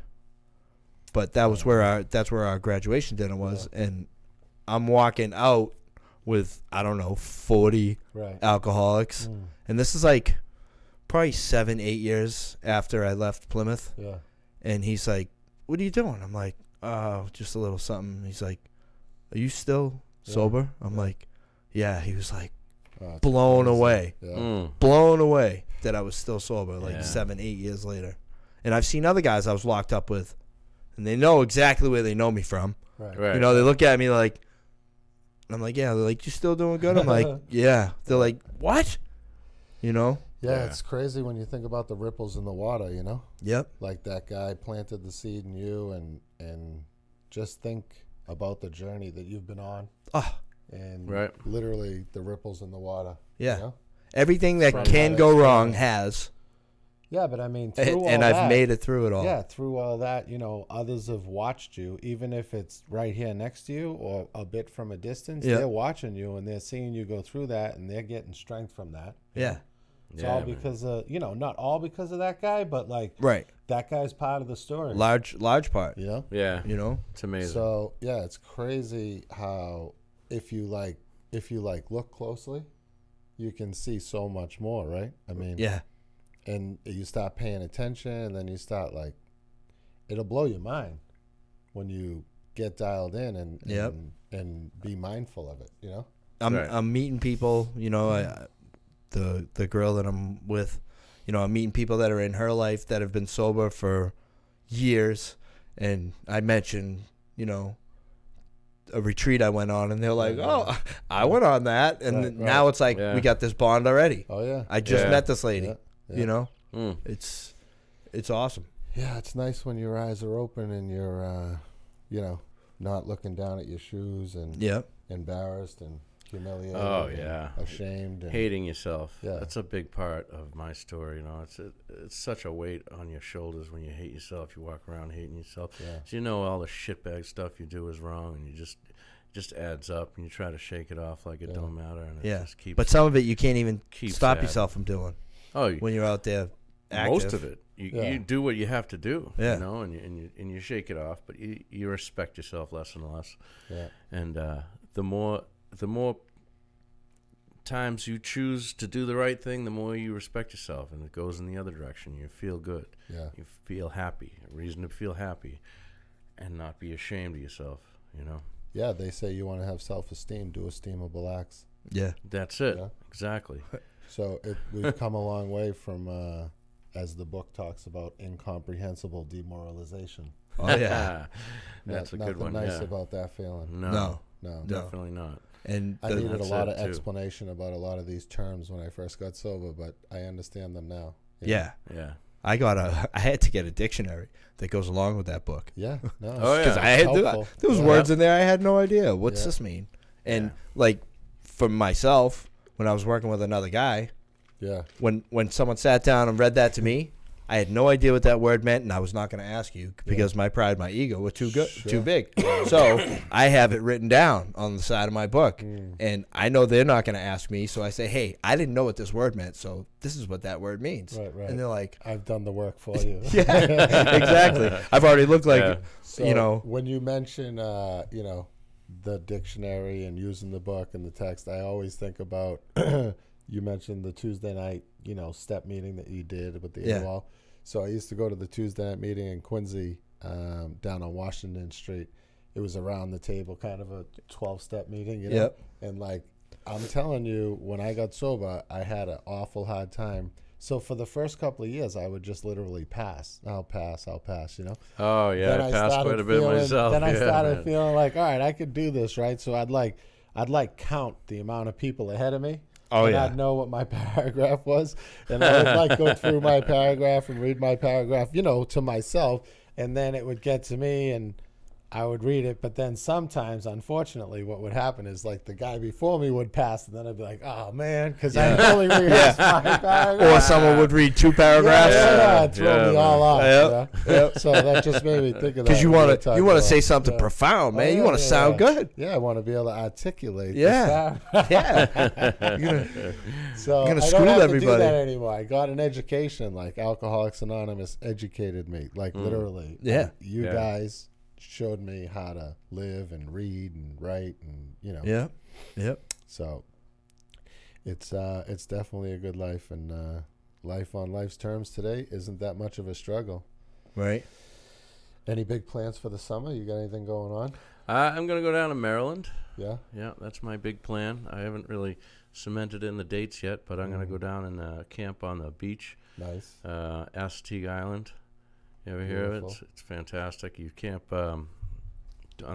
But that was where our graduation dinner was, and I'm walking out with, I don't know, 40 Right. alcoholics, Mm. and this is like probably 7-8 years after I left Plymouth. Yeah. And he's like, "What are you doing?" I'm like, "Oh, just a little something." He's like, "Are you still sober?" I'm like, "Yeah." He was like, Oh, it's blown amazing. away, Yeah. blown away that I was still sober, like Yeah. 7-8 years later. And I've seen other guys I was locked up with, and they know exactly where they know me from. Right. Right. You know, they look at me like, I'm like, "Yeah." They're like, "You still doing good?" I'm like, "Yeah." They're like, "What?" You know? Yeah, Yeah. it's crazy when you think about the ripples in the water, you know? Yep. Like that guy planted the seed in you and just think about the journey that you've been on Oh, and Right. literally the ripples in the water. yeah. You know? Everything that From can that go wrong experience. has, Yeah, but I mean through all and I've that, made it through it all. Yeah, through all that, you know, others have watched you, even if it's right here next to you or a bit from a distance. Yeah. They're watching you and they're seeing you go through that, and they're getting strength from that. Yeah. It's Yeah, all man. because of, you know, not all because of that guy, but like Right. that guy's part of the story. Large part. You know? Yeah. You know? It's amazing. So yeah, it's crazy how if you look closely, you can see so much more, right? I mean, Yeah. and you start paying attention, and then you start like, it'll blow your mind when you get dialed in and Yep. and be mindful of it. You know? Right. I'm meeting people, you know, the girl that I'm with, you know, I'm meeting people that are in her life that have been sober for years, and I mentioned, you know, a retreat I went on, and they're like, "Oh, I went on that," and Right, now right. it's like Yeah. we got this bond already. Oh yeah. I just Yeah. met this lady, Yeah, yeah. you know. Mm. It's awesome. Yeah, it's nice when your eyes are open and you're, you know, not looking down at your shoes and Yep. embarrassed and humiliated. Oh, and yeah. ashamed. And, Hating yourself. Yeah. That's a big part of my story. You know, it's such a weight on your shoulders when you hate yourself. You walk around hating yourself. Yeah. So you know all the shitbag stuff you do is wrong, and you just just adds up, and you try to shake it off like it don't matter, and it just keeps. But some of it you can't even stop sad. Yourself from doing. Oh, when you're out there active. Most of it, you do what you have to do, you know, and you shake it off, but you respect yourself less and less. Yeah. And the more times you choose to do the right thing, the more you respect yourself, and it goes in the other direction. You feel good. Yeah. You feel happy. A reason to feel happy, and not be ashamed of yourself. You know. Yeah, they say you want to have self-esteem, do esteemable acts. Yeah. That's it. Yeah. Exactly. So we've come a long way from, as the book talks about, incomprehensible demoralization. Oh yeah. That's a good one. Nothing nice yeah. about that feeling. No. No. Definitely not. And I needed a lot of too. explanation about a lot of these terms when I first got sober, but I understand them now. You know? yeah. Yeah. I had to get a dictionary that goes along with that book. Yeah. No. Oh, yeah. Because I had helpful. there was words in there I had no idea. What's this mean? And Yeah. like for myself, when I was working with another guy, Yeah. when someone sat down and read that to me, I had no idea what that word meant, and I was not going to ask you because my pride, my ego were too big. So I have it written down on the side of my book, and I know they're not going to ask me. So I say, "Hey, I didn't know what this word meant, so this is what that word means." Right. And they're like, I've done the work for you. "Yeah, exactly." I've already looked like, So when you mention, the dictionary and using the book and the text, I always think about, you mentioned the Tuesday night, step meeting that you did with the AWOL. So I used to go to the Tuesday night meeting in Quincy, down on Washington Street. It was around the table, kind of a 12-step meeting, Yep. And like, I'm telling you, when I got sober, I had an awful hard time. So for the first couple of years, I would just literally pass. I'll pass, Oh, yeah, I passed quite a bit myself. Then I started feeling like, all right, I could do this, right? So I'd like count the amount of people ahead of me. Oh, and yeah. I'd know what my paragraph was. And I would like go through my paragraph and read my paragraph, to myself. And then it would get to me and I would read it. But then sometimes, unfortunately, what would happen is like the guy before me would pass. And then I'd be like, oh, man, because I only rehearsed my paragraph. Or someone would read 2 paragraphs. Throw me all off. Yep. So that just made me think of that. Because you want to say something profound, man. Oh, you want to sound good. Yeah, I want to be able to articulate. Yeah. Yeah. So You're gonna I school don't have everybody. to do that anymore. I got an education. Like Alcoholics Anonymous educated me. Like literally. Yeah. You guys showed me how to live and read and write and Yeah. Yep. So it's definitely a good life, and life on life's terms today isn't that much of a struggle. Right. Any big plans for the summer? You got anything going on? I'm going to go down to Maryland. Yeah. Yeah, that's my big plan. I haven't really cemented in the dates yet, but I'm going to go down and camp on the beach. Nice. Assateague Island. You ever hear of it? It's fantastic. You camp on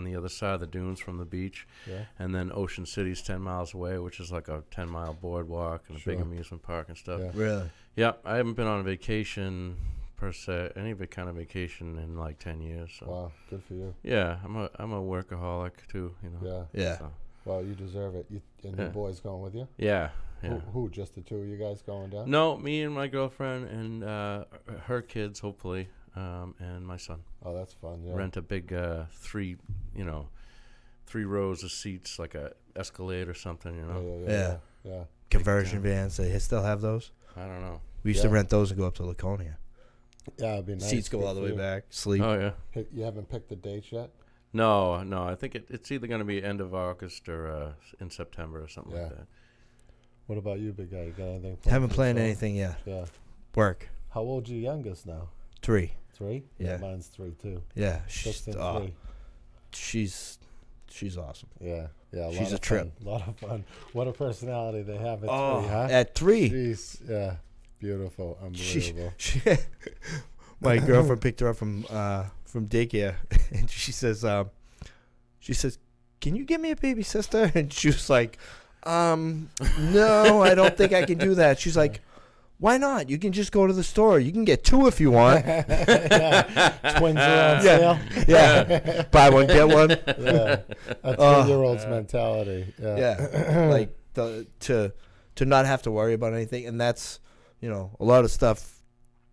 the other side of the dunes from the beach. Yeah. And then Ocean City's 10 miles away, which is like a 10-mile boardwalk and a big amusement park and stuff. Yeah. Really? Yeah, I haven't been on a vacation per se, any kind of vacation in like 10 years. So. Wow, good for you. Yeah, I'm a workaholic too, Yeah. Yeah. So. Well, you deserve it. And your boys going with you? Yeah. Yeah. Who? Just the two of you guys going down? No, me and my girlfriend and her kids, hopefully, and my son. Oh, that's fun. Yeah. Rent a big 3 rows of seats, like a Escalade or something, Yeah. Conversion vans. They still have those? I don't know. We used to rent those and go up to Laconia. Yeah, it'd be nice. Seats go all the way back. Sleep. Oh, yeah. You haven't picked the dates yet? No. I think it's either going to be end of August or in September or something like that. What about you, big guy? You got anything planned? Haven't planned anything yet. Yeah. Work. How old's your youngest now? 3. 3? Yeah. Mine's 3 too. Yeah. Just in 3. She's awesome. Yeah. She's a trip. A lot of fun. What a personality they have at 3, huh? At 3. Jeez. Yeah. Beautiful. Unbelievable. My girlfriend picked her up from daycare, and she says, "Can you get me a baby sister?" And she was like, "No, I don't think I can do that." She's like, "Why not? You can just go to the store. You can get 2 if you want." Twins are on sale. Yeah. Buy one, get one. Yeah. A 3-year-old's mentality. Yeah. Like to not have to worry about anything, and that's a lot of stuff.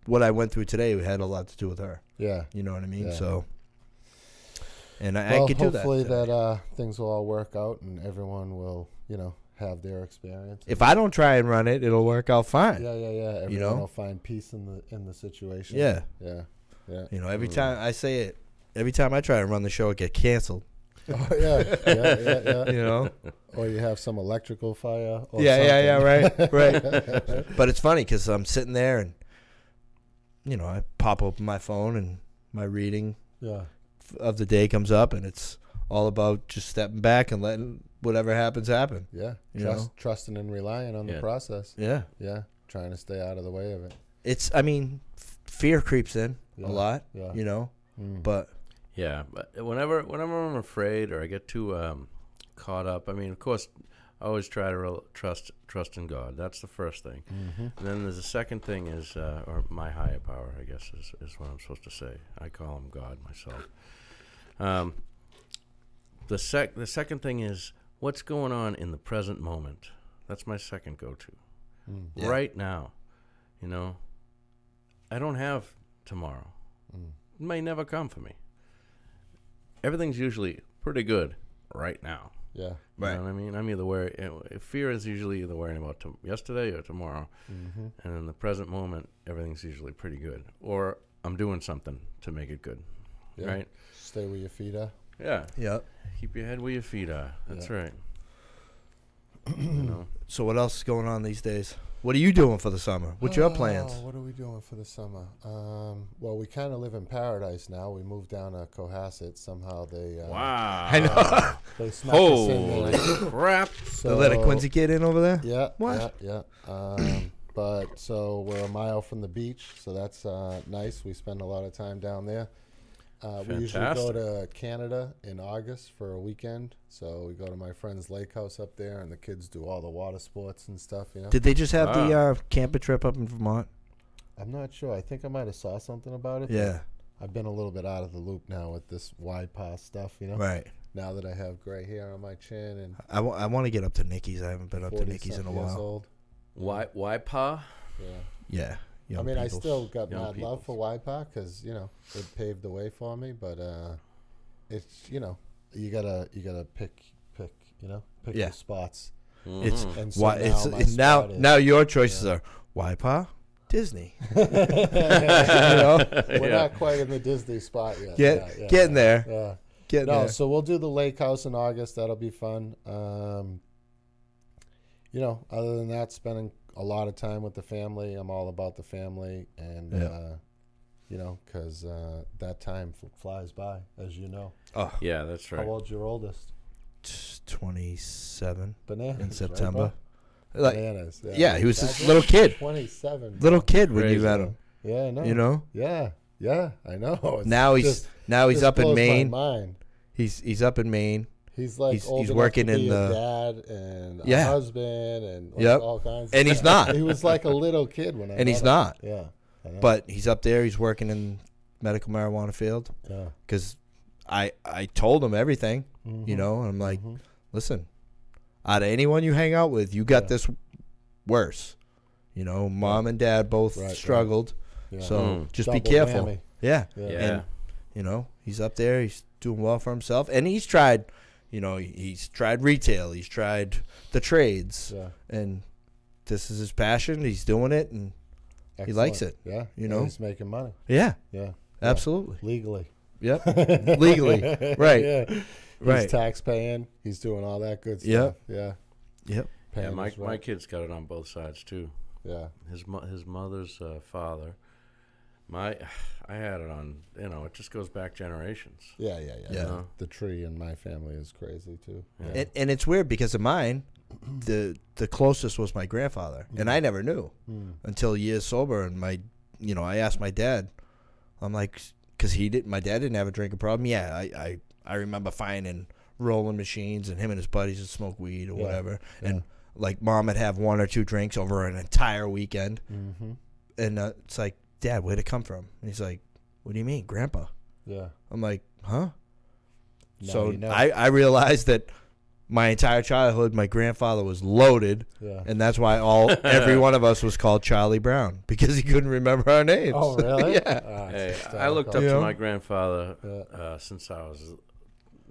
What I went through today had a lot to do with her. Yeah. You know what I mean? Yeah. So And I could do that. Hopefully that things will all work out and everyone will, have their experience. If I don't try and run it, it'll work out fine. Yeah. Everyone will find peace in the situation. Yeah. Yeah. Every time I say it, every time I try to run the show, it gets canceled. Oh, yeah. Or you have some electrical fire. Or something. Right. But it's funny because I'm sitting there and, I pop open my phone and my reading of the day comes up, and it's all about just stepping back and letting whatever happens happen. Yeah. Trusting and relying on the process. Yeah. Yeah. Trying to stay out of the way of it. Fear creeps in a lot, but. Yeah, but whenever I'm afraid or I get too caught up, of course, I always try to trust in God. That's the first thing. And then there's the second thing is, or my higher power, I guess, is what I'm supposed to say. I call him God myself. The second thing is what's going on in the present moment. That's my second go-to. Yeah. Right now, I don't have tomorrow. It may never come for me. Everything's usually pretty good right now. Yeah. Right. You know what I mean? I'm either worried. Fear is usually either worrying about yesterday or tomorrow. And in the present moment, everything's usually pretty good. Or I'm doing something to make it good. Yeah. Right? Stay where your feet are. Yeah. Yep. Keep your head where your feet are. That's right. So what else is going on these days? What are you doing for the summer? What's your plans? What are we doing for the summer? Well, we kind of live in paradise now. We moved down to Cohasset. Somehow they Wow. I know. they snuck us in Holy there. crap. So, They let a Quincy kid in over there? Yeah. What? Yeah. But so we're a mile from the beach, so that's nice. We spend a lot of time down there. We usually go to Canada in August for a weekend. So we go to my friend's lake house up there, and the kids do all the water sports and stuff, Did they just have the camper trip up in Vermont? I'm not sure. I think I might have saw something about it. Yeah. I've been a little bit out of the loop now with this wide pass stuff, Right. Now that I have gray hair on my chin and I want to get up to Nikki's. I haven't been up to Nikki's in a while. Old. Why pa? Yeah. Yeah. I still got Young mad love for YPAC because it paved the way for me. But it's you gotta pick your spots. It's And so why now my it's spot is- now your choices are YPA, Disney. We're not quite in the Disney spot yet. Getting there. Yeah. Getting there. So we'll do the lake house in August. That'll be fun. Other than that, spending a lot of time with the family. I'm all about the family, and because that time flies by, as you know. Oh Yeah, that's right. How old's your oldest? 27 Bananas in right, September. bud? Bananas. Yeah, he was this little kid. 27. Little kid when you Crazy. met him. Yeah, I know. Yeah, I know. It's Now he's just up in blows my Maine. mind. He's up in Maine. He's like He's old enough working to in be the- a dad and a Yeah. husband and all kinds. And of he's stuff. not. He was like a little kid when I And met he's him. not. Yeah, I know. But he's up there. He's working in medical marijuana field. Yeah. Because I told him everything, Mhm. and I'm like, Mhm. listen, out of anyone you hang out with, you got Yeah. this worse. Mom and dad both Right. struggled. Yeah. So just Double be careful. whammy. Yeah. Yeah. And, he's up there. He's doing well for himself. And he's tried, he's tried retail. He's tried the trades. Yeah. And this is his passion. He's doing it. And he likes it. Yeah. You And know? he's making money. yeah, Yeah. absolutely. Legally. Yep. Legally. Right. Yeah. He's Right. tax paying. He's doing all that good Yep. stuff. Yeah. Yep. Yeah, Paying my his rent. kid's got it on both sides too. Yeah. His mother's father. I had it on. It just goes back generations. Yeah. Yeah. The tree in my family is crazy too. Yeah. And it's weird because of mine, the closest was my grandfather. And I never knew until years sober. And I asked my dad, I'm like, because my dad didn't have a drinking problem. Yeah, I remember finding rolling machines and him and his buddies would smoke weed or whatever. Yeah. And like mom would have one or two drinks over an entire weekend. Mm-hmm. And it's like, Dad, where'd it come from? And he's like, what do you mean, Grandpa? Yeah. I'm like, huh? Now So you know. I realized that my entire childhood, my grandfather was loaded, Yeah. and that's why every one of us was called Charlie Brown, because he couldn't remember our names. Oh, really? Yeah. Ah, it's Hey, I hysterical. looked up You to know? my grandfather Yeah. since I was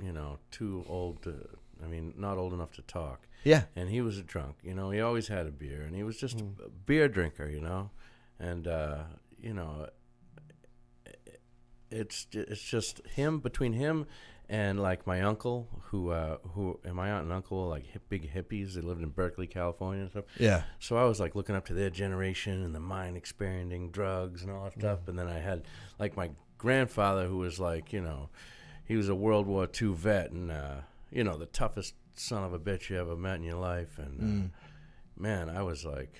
you know, too old to, I mean, not old enough to talk. Yeah. And he was a drunk, you know, he always had a beer, and he was just a beer drinker, you know. And, you know, it's just him, between him and, like, my uncle, who and my aunt and uncle, like, big hippies. They lived in Berkeley, California and stuff. Yeah. So I was, like, looking up to their generation and the mind expanding drugs and all that stuff. And then I had, like, my grandfather, who was, like, you know, he was a World War II vet and, you know, the toughest son of a bitch you ever met in your life. And, man, I was like,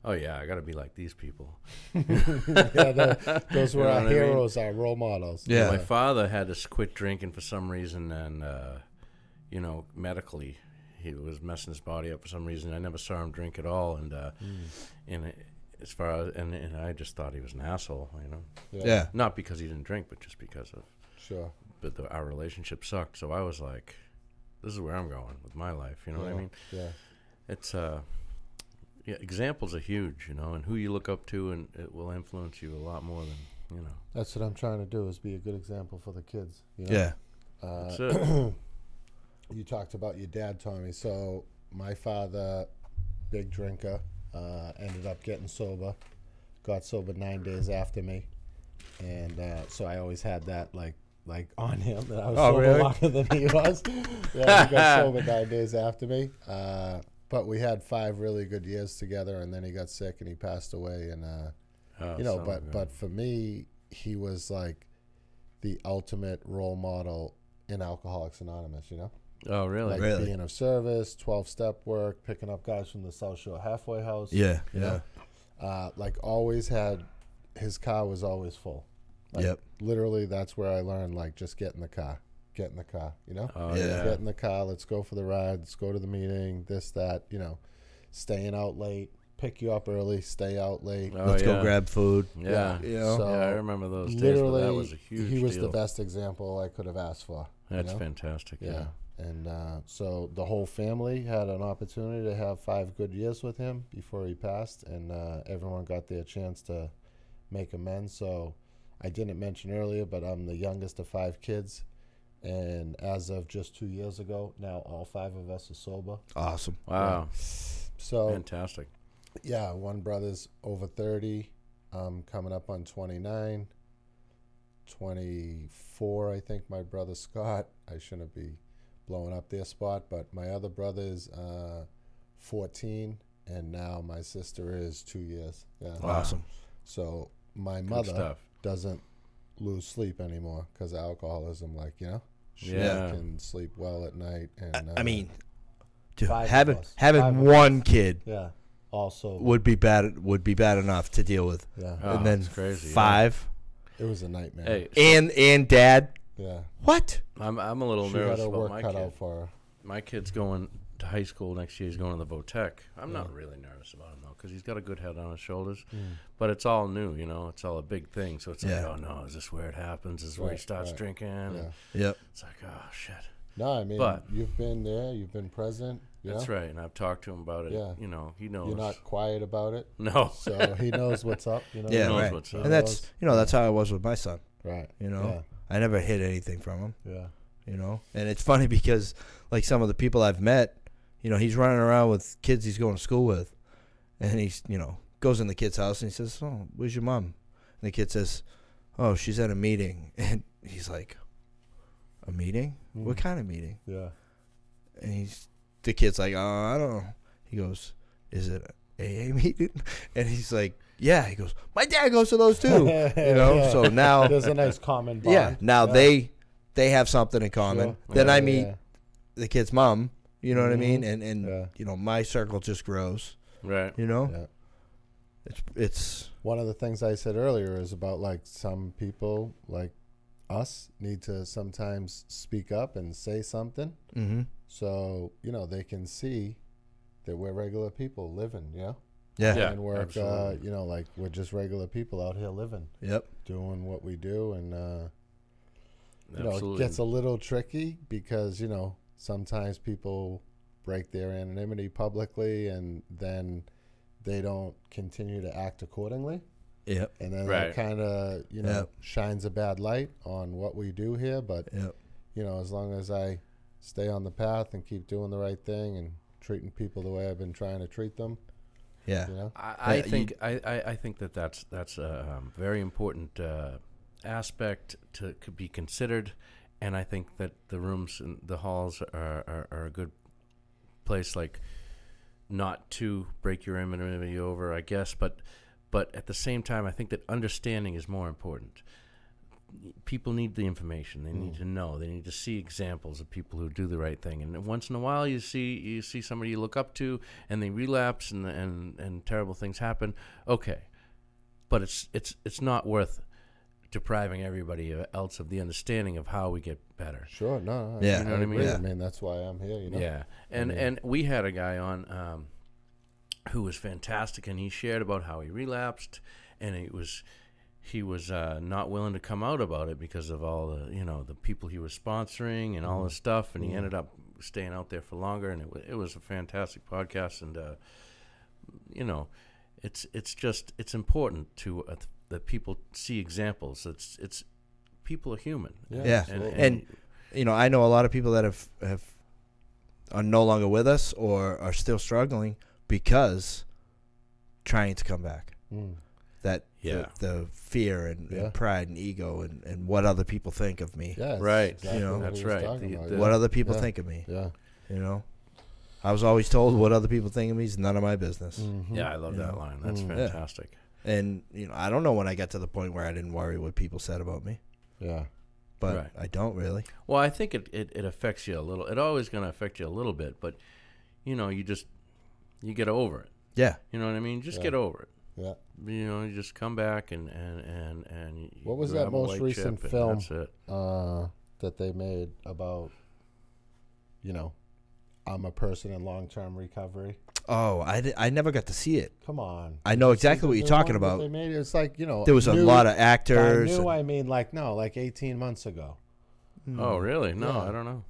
oh, yeah, I got to be like these people. Those were You know our what I mean? heroes, our role models. Yeah. My father had to quit drinking for some reason, and you know, medically, he was messing his body up for some reason. I never saw him drink at all, and as far as and I just thought he was an asshole, you know. Yeah. Not because he didn't drink, but just because of Sure. but our relationship sucked. So I was like, this is where I'm going with my life. You know what I mean? Yeah. It's yeah, examples are huge, you know, and who you look up to, and it will influence you a lot more than, you know. That's what I'm trying to do, is be a good example for the kids. You know? Yeah. That's it. You talked about your dad, Tommy. So my father, big drinker, ended up getting sober. Got sober 9 days after me, and so I always had that like on him that I was sober really? longer than he was. Yeah, he got sober 9 days after me. But we had 5 really good years together, and then he got sick and he passed away. And you know, but for me, he was like the ultimate role model in Alcoholics Anonymous. You know. Oh, really? Like Really? being of service, 12-step work, picking up guys from the South Shore halfway house. Yeah. you know? Like always had, his car was always full. Like, Yep. Literally, that's where I learned, like, just get in the car, you know? Oh, Yeah. yeah. Get in the car, let's go for the ride, let's go to the meeting, this, that, you know, staying out late, pick you up early, stay out late. Oh, Let's yeah. go grab food. Yeah. You know? So Yeah, I remember those days, but literally, that was a huge he was deal. the best example I could have asked for. That's you know? fantastic. Yeah. And so the whole family had an opportunity to have 5 good years with him before he passed, and everyone got their chance to make amends. So I didn't mention earlier, but I'm the youngest of 5 kids, and as of just 2 years ago, now all 5 of us are sober. Awesome. Wow. So Fantastic. yeah, one brother's over 30, coming up on 29, 24, I think my brother Scott. I shouldn't be blowing up their spot, but my other brother's 14, and now my sister is 2 years. Yeah. Awesome. So my Good mother stuff. doesn't lose sleep anymore because of alcoholism. Like, you know, she Yeah. can sleep well at night. And I mean, dude, 5 of having us. 5 of one kid yeah, also would be bad enough to deal with, yeah, Oh, and then it's crazy, yeah. 5 it was a nightmare. Hey, and dad. Yeah, What? I'm a little she nervous had her about work my cut kid. out for her. My kid's going to high school next year. He's going to the Votech. I'm not really nervous about him, though, because he's got a good head on his shoulders. But it's all new, you know. It's all a big thing. So it's Yeah. like, oh, no, is this where it happens? Is this where he Right, starts right. drinking? Yeah. Yep. It's like, oh, shit. No, I mean, But- you've been there, you've been present. You That's know? right. And I've talked to him about it. Yeah. You know, he knows. You're not quiet about it, No. so he knows what's up. You know, Yeah, knows right. what's up. And that's that's how I was with my son. right. You know, I never hid anything from him. Yeah, You know, and it's funny because like some of the people I've met, you know, he's running around with kids he's going to school with, and he's goes in the kid's house and he says, "Oh, where's your mom?" And the kid says, "Oh, she's at a meeting," and he's like, "A meeting? What kind of meeting?" yeah. And the kid's like, "Oh, I don't know." He goes, "Is it a AA meeting?" And he's like, "Yeah." He goes, "My dad goes to those too." You know, Yeah. so now, There's a nice common bond. yeah, now they have something in common. Sure. Then Yeah, I meet yeah. the kid's mom. You know what I mean? And Yeah. you know, my circle just grows. Right. You know, Yeah. it's One of the things I said earlier is about like some people like us need to sometimes speak up and say something, so they can see that we're regular people living, yeah, Yeah. and work. absolutely. Like we're just regular people out here living, yep, doing what we do, and it Absolutely. gets a little tricky because sometimes people break their anonymity publicly, and then they don't continue to act accordingly. yep, And then Right. that kind of, Yep. shines a bad light on what we do here. But, yep. you know, as long as I stay on the path and keep doing the right thing and treating people the way I've been trying to treat them, Yeah. you know. I think that's a very important aspect to could be considered, and I think that the rooms and the halls are a good place, like, not to break your anonymity over, I guess, but at the same time, I think that understanding is more important. People need the information. They need to know. They need to see examples of people who do the right thing. And once in a while, you see somebody you look up to, and they relapse, and terrible things happen. Okay, but it's not worth depriving everybody else of the understanding of how we get better. Sure, no, Yeah. You know what I mean? agree. Yeah. I mean, that's why I'm here, you know. Yeah, and we had a guy on who was fantastic, and he shared about how he relapsed, and he was not willing to come out about it because of all the people he was sponsoring and all this stuff, and he ended up staying out there for longer, and it was a fantastic podcast, and it's important to that people see examples. It's people are human. Yeah. and you know, I know a lot of people that have are no longer with us or are still struggling because trying to come back. That the fear and pride and ego and what other people think of me. Yeah, Right. exactly You know, what that's he was right. talking The- about, the- yeah. What other people Yeah. think of me. Yeah. You know, I was always told what other people think of me is none of my business. yeah, I love You that know? line. That's Yeah. fantastic. And you know, I don't know when I got to the point where I didn't worry what people said about me, Yeah. but Right. I don't really. Well, I think it affects you a little. It always going to affect you a little bit, but you get over it. Yeah. You know what I mean? Just Yeah. get over it. Yeah. You just come back and What was grab that a most white recent chip and film? That's it. That they made about, you know, I'm a person in long-term recovery. Oh, I never got to see it. Come on. I know Did you see exactly the what you're new talking one that about. They made it. It's like, you know, There was a new- lot of By actors. new, and- I mean like 18 months ago. Oh, really? No, Yeah. I don't know.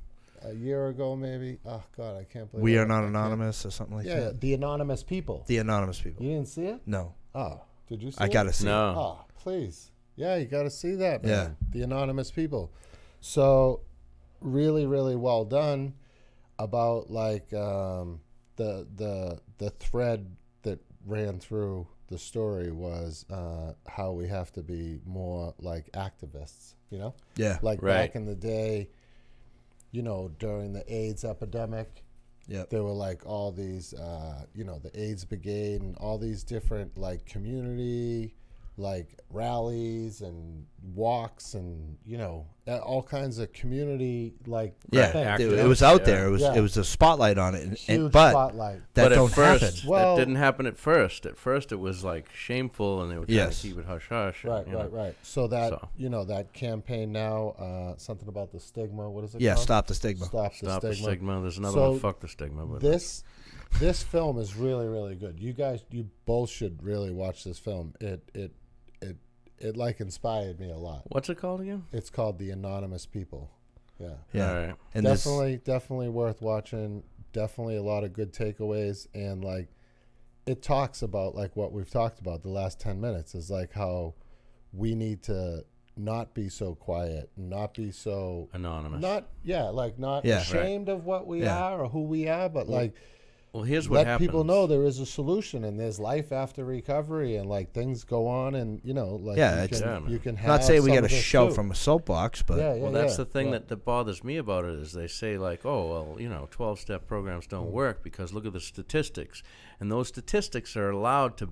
A year ago, maybe. Oh God, I can't believe We I Are Not can't- Anonymous or something like Yeah, that. the anonymous people. The Anonymous people. You didn't see it? No, Oh, did you see I it? gotta see it. No. Oh, please. Yeah, you got to see that, man. Yeah. The anonymous people. So, really, really well done about like the thread that ran through the story was how we have to be more like activists, you know? Yeah. Like Right. back in the day, you know, during the AIDS epidemic, Yep. there were like all these, you know, the AIDS Brigade and all these different like community like rallies and walks and, you know, all kinds of community like Yeah, things, active. you it know? was out Yeah. there. Yeah. It was a spotlight on it, Huge but spotlight. that But don't at first, happen. Well- that didn't happen at first. At first, it was like shameful, and they were trying Yes. to keep it hush hush. Right, you know. right. So that, So. you know, that campaign now, something about the stigma. What is it Yeah, called? stop the stigma. Stop Stop the stigma. There's another So one. Fuck the stigma. But This film is really, really good. You guys, you both should really watch this film. It like inspired me a lot. what's it called again? It's called The Anonymous People. Yeah. Yeah, All right. and this, Definitely worth watching. Definitely a lot of good takeaways, and like it talks about like what we've talked about the last 10 minutes is like how we need to not be so quiet, not be so Anonymous. not Yeah. ashamed of what we Yeah. are or who we are, but like Well, here's what let happens. people know there is a solution and there's life after recovery and like things go on and you know like Yeah, you it's- Yeah, can, man. you can have not saying we some got to of this shout too. from a soapbox, but yeah, Well, that's yeah, the thing yeah. that bothers me about it is they say like, oh, well, you know, 12-step programs don't work because look at the statistics, and those statistics are allowed to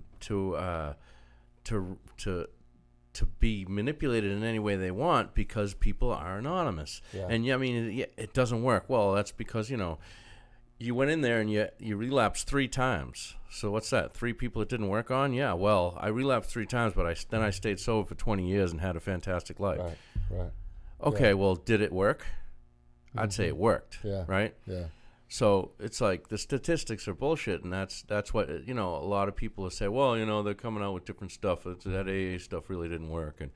be manipulated in any way they want because people are anonymous. Yeah. And yeah, I mean, it doesn't work. Well, that's because you went in there and you relapsed 3 times. So what's that? 3 people it didn't work on? Yeah. Well, I relapsed 3 times, but then I stayed sober for 20 years and had a fantastic life. right. Okay, well, did it work? I'd say it worked. Yeah. Right? Yeah. So it's like the statistics are bullshit, and that's what a lot of people will say. Well, they're coming out with different stuff. That AA stuff really didn't work, and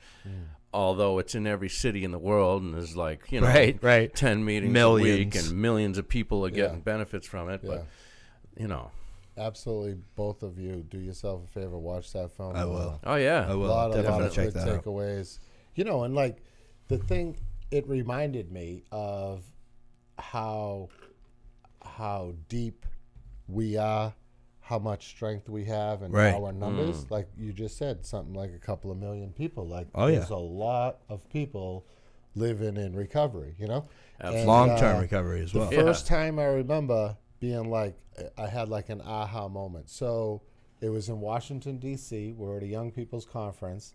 although it's in every city in the world, and there's like right. 10 meetings a week, Millions. and millions of people are getting Yeah. benefits from it. Yeah. But Absolutely, both of you do yourself a favor. Watch that film. I will. oh yeah, I will A lot definitely of check good that out. takeaways. And like the thing, it reminded me of how deep we are, how much strength we have, and Right. our numbers. Like you just said, something like a couple of million people. Like Oh, yeah. there's a lot of people living in recovery. You know, Absolutely. Long-term recovery as well. the first time I remember being like, I had like an aha moment. So it was in Washington, D.C. We're at a young people's conference.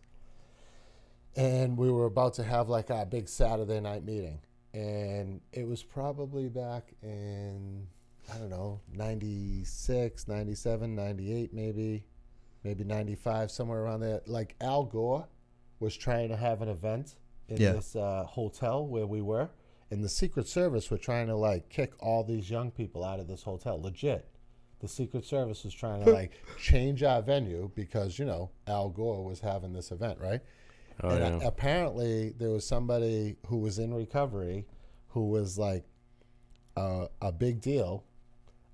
And we were about to have like our big Saturday night meeting. And it was probably back in, I don't know, 96, 97, 98 maybe 95, somewhere around there. Like Al Gore was trying to have an event in this hotel where we were. And the Secret Service were trying to like kick all these young people out of this hotel. Legit. The Secret Service was trying to like change our venue because, you know, Al Gore was having this event, right? Oh, and yeah. apparently there was somebody who was in recovery who was like a big deal.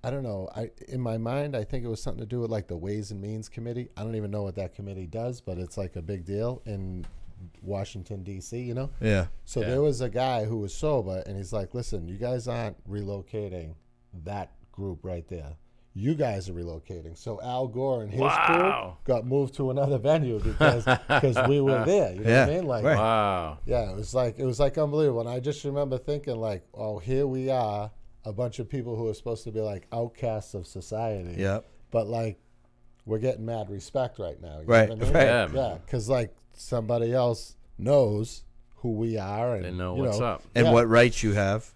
I don't know. In my mind, I think it was something to do with like the Ways and Means Committee. I don't even know what that committee does, but it's like a big deal in Washington, D.C., you know? Yeah. So there was a guy who was sober, and he's like, listen, you guys aren't relocating that group right there. You guys are relocating. So Al Gore and his crew got moved to another venue because we were there. You know what I mean? Like, right. Wow. yeah, it was like unbelievable. And I just remember thinking like, oh, here we are, a bunch of people who are supposed to be like outcasts of society. Yep. But like, we're getting mad respect right now. You Right, know what I mean? right. Yeah, because like somebody else knows who we are, and They know you what's up. And Yeah. what rights you have.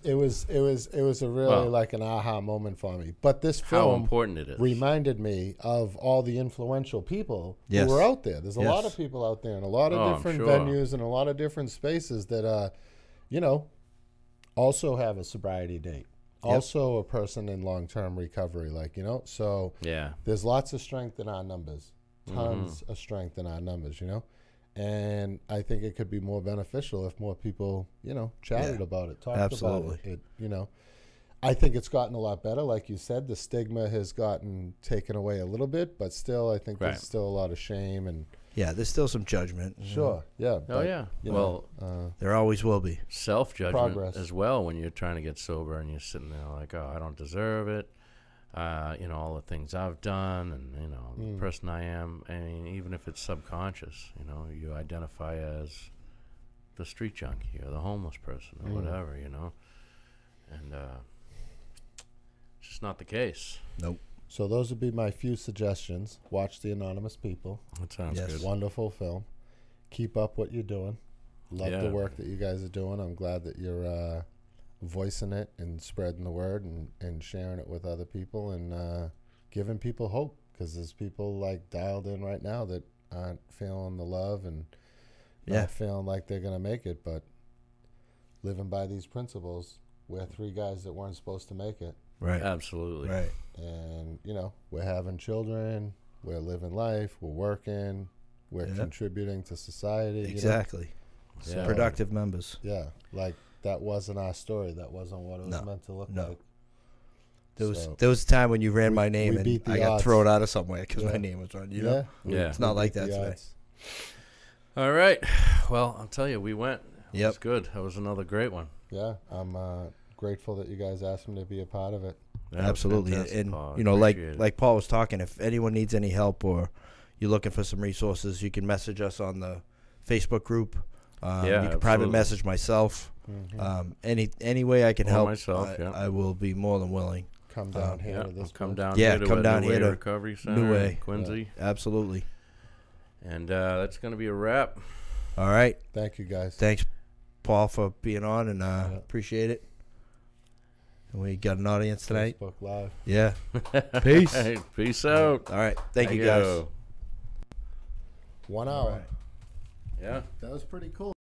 It was a really Well, like an aha moment for me. But this How film important it is. reminded me of all the influential people Yes. who were out there. There's a lot Yes. of people out there in a lot of Oh, I'm different sure. venues and a lot of different spaces that, you know, also have a sobriety date. Also a person in long-term recovery, like, you know. So Yeah. there's lots of strength in our numbers, tons of strength in our numbers, you know. And I think it could be more beneficial if more people, you know, chatted about it, talked Absolutely. about it. You know, I think it's gotten a lot better. Like you said, the stigma has gotten taken away a little bit, but still, I think Right. there's still a lot of shame and Yeah, there's still some judgment. sure, yeah. Oh, but, yeah. you Well, know, There always will be. self-judgment Progress. as well when you're trying to get sober and you're sitting there like, oh, I don't deserve it. You know, all the things I've done and, you know, the person I am. I mean, even if it's subconscious, you know, you identify as the street junkie or the homeless person or whatever, you know. And it's just not the case. Nope. so those would be my few suggestions. Watch The Anonymous People. That sounds Yes. good. Wonderful film. Keep up what you're doing. Love Yeah. the work that you guys are doing. I'm glad that you're voicing it and spreading the word and sharing it with other people and giving people hope, because there's people like dialed in right now that aren't feeling the love and Yeah. not feeling like they're going to make it, but living by these principles. We're three guys that weren't supposed to make it. Right. Absolutely. Right. And, you know, we're having children, we're living life, we're working, we're Yeah. contributing to society. Exactly. You know? So, Productive members. yeah, like that wasn't our story. That wasn't what it was No. meant to look No. like. There was a time when you ran my name we and beat the I got odds. thrown out of somewhere because Yeah. my name was on. You Yeah, know. Yeah. It's not like beat that the today. odds. All right. Well, I'll tell you, we went. It Yep. was good. That was another great one. Yeah, I'm grateful that you guys asked me to be a part of it. That was Absolutely. fantastic, And Paul. I you know, appreciate it. like Paul was talking, if anyone needs any help or you're looking for some resources, you can message us on the Facebook group. Yeah, you can private absolutely. message myself. Mm-hmm. Any way I can Or help, myself, yeah. I will be more than willing. Come down here Yeah, to this come place. down Yeah, here to come down New here Way to Recovery New Center Way. in Quincy. Absolutely. And that's going to be a wrap. All right. Thank you, guys. Thanks, Paul, for being on, and appreciate it. And we got an audience tonight. Facebook Live. Yeah. Peace. Hey, peace out. All right. Thank you, guys. 1 hour. All right. Yeah. That was pretty cool.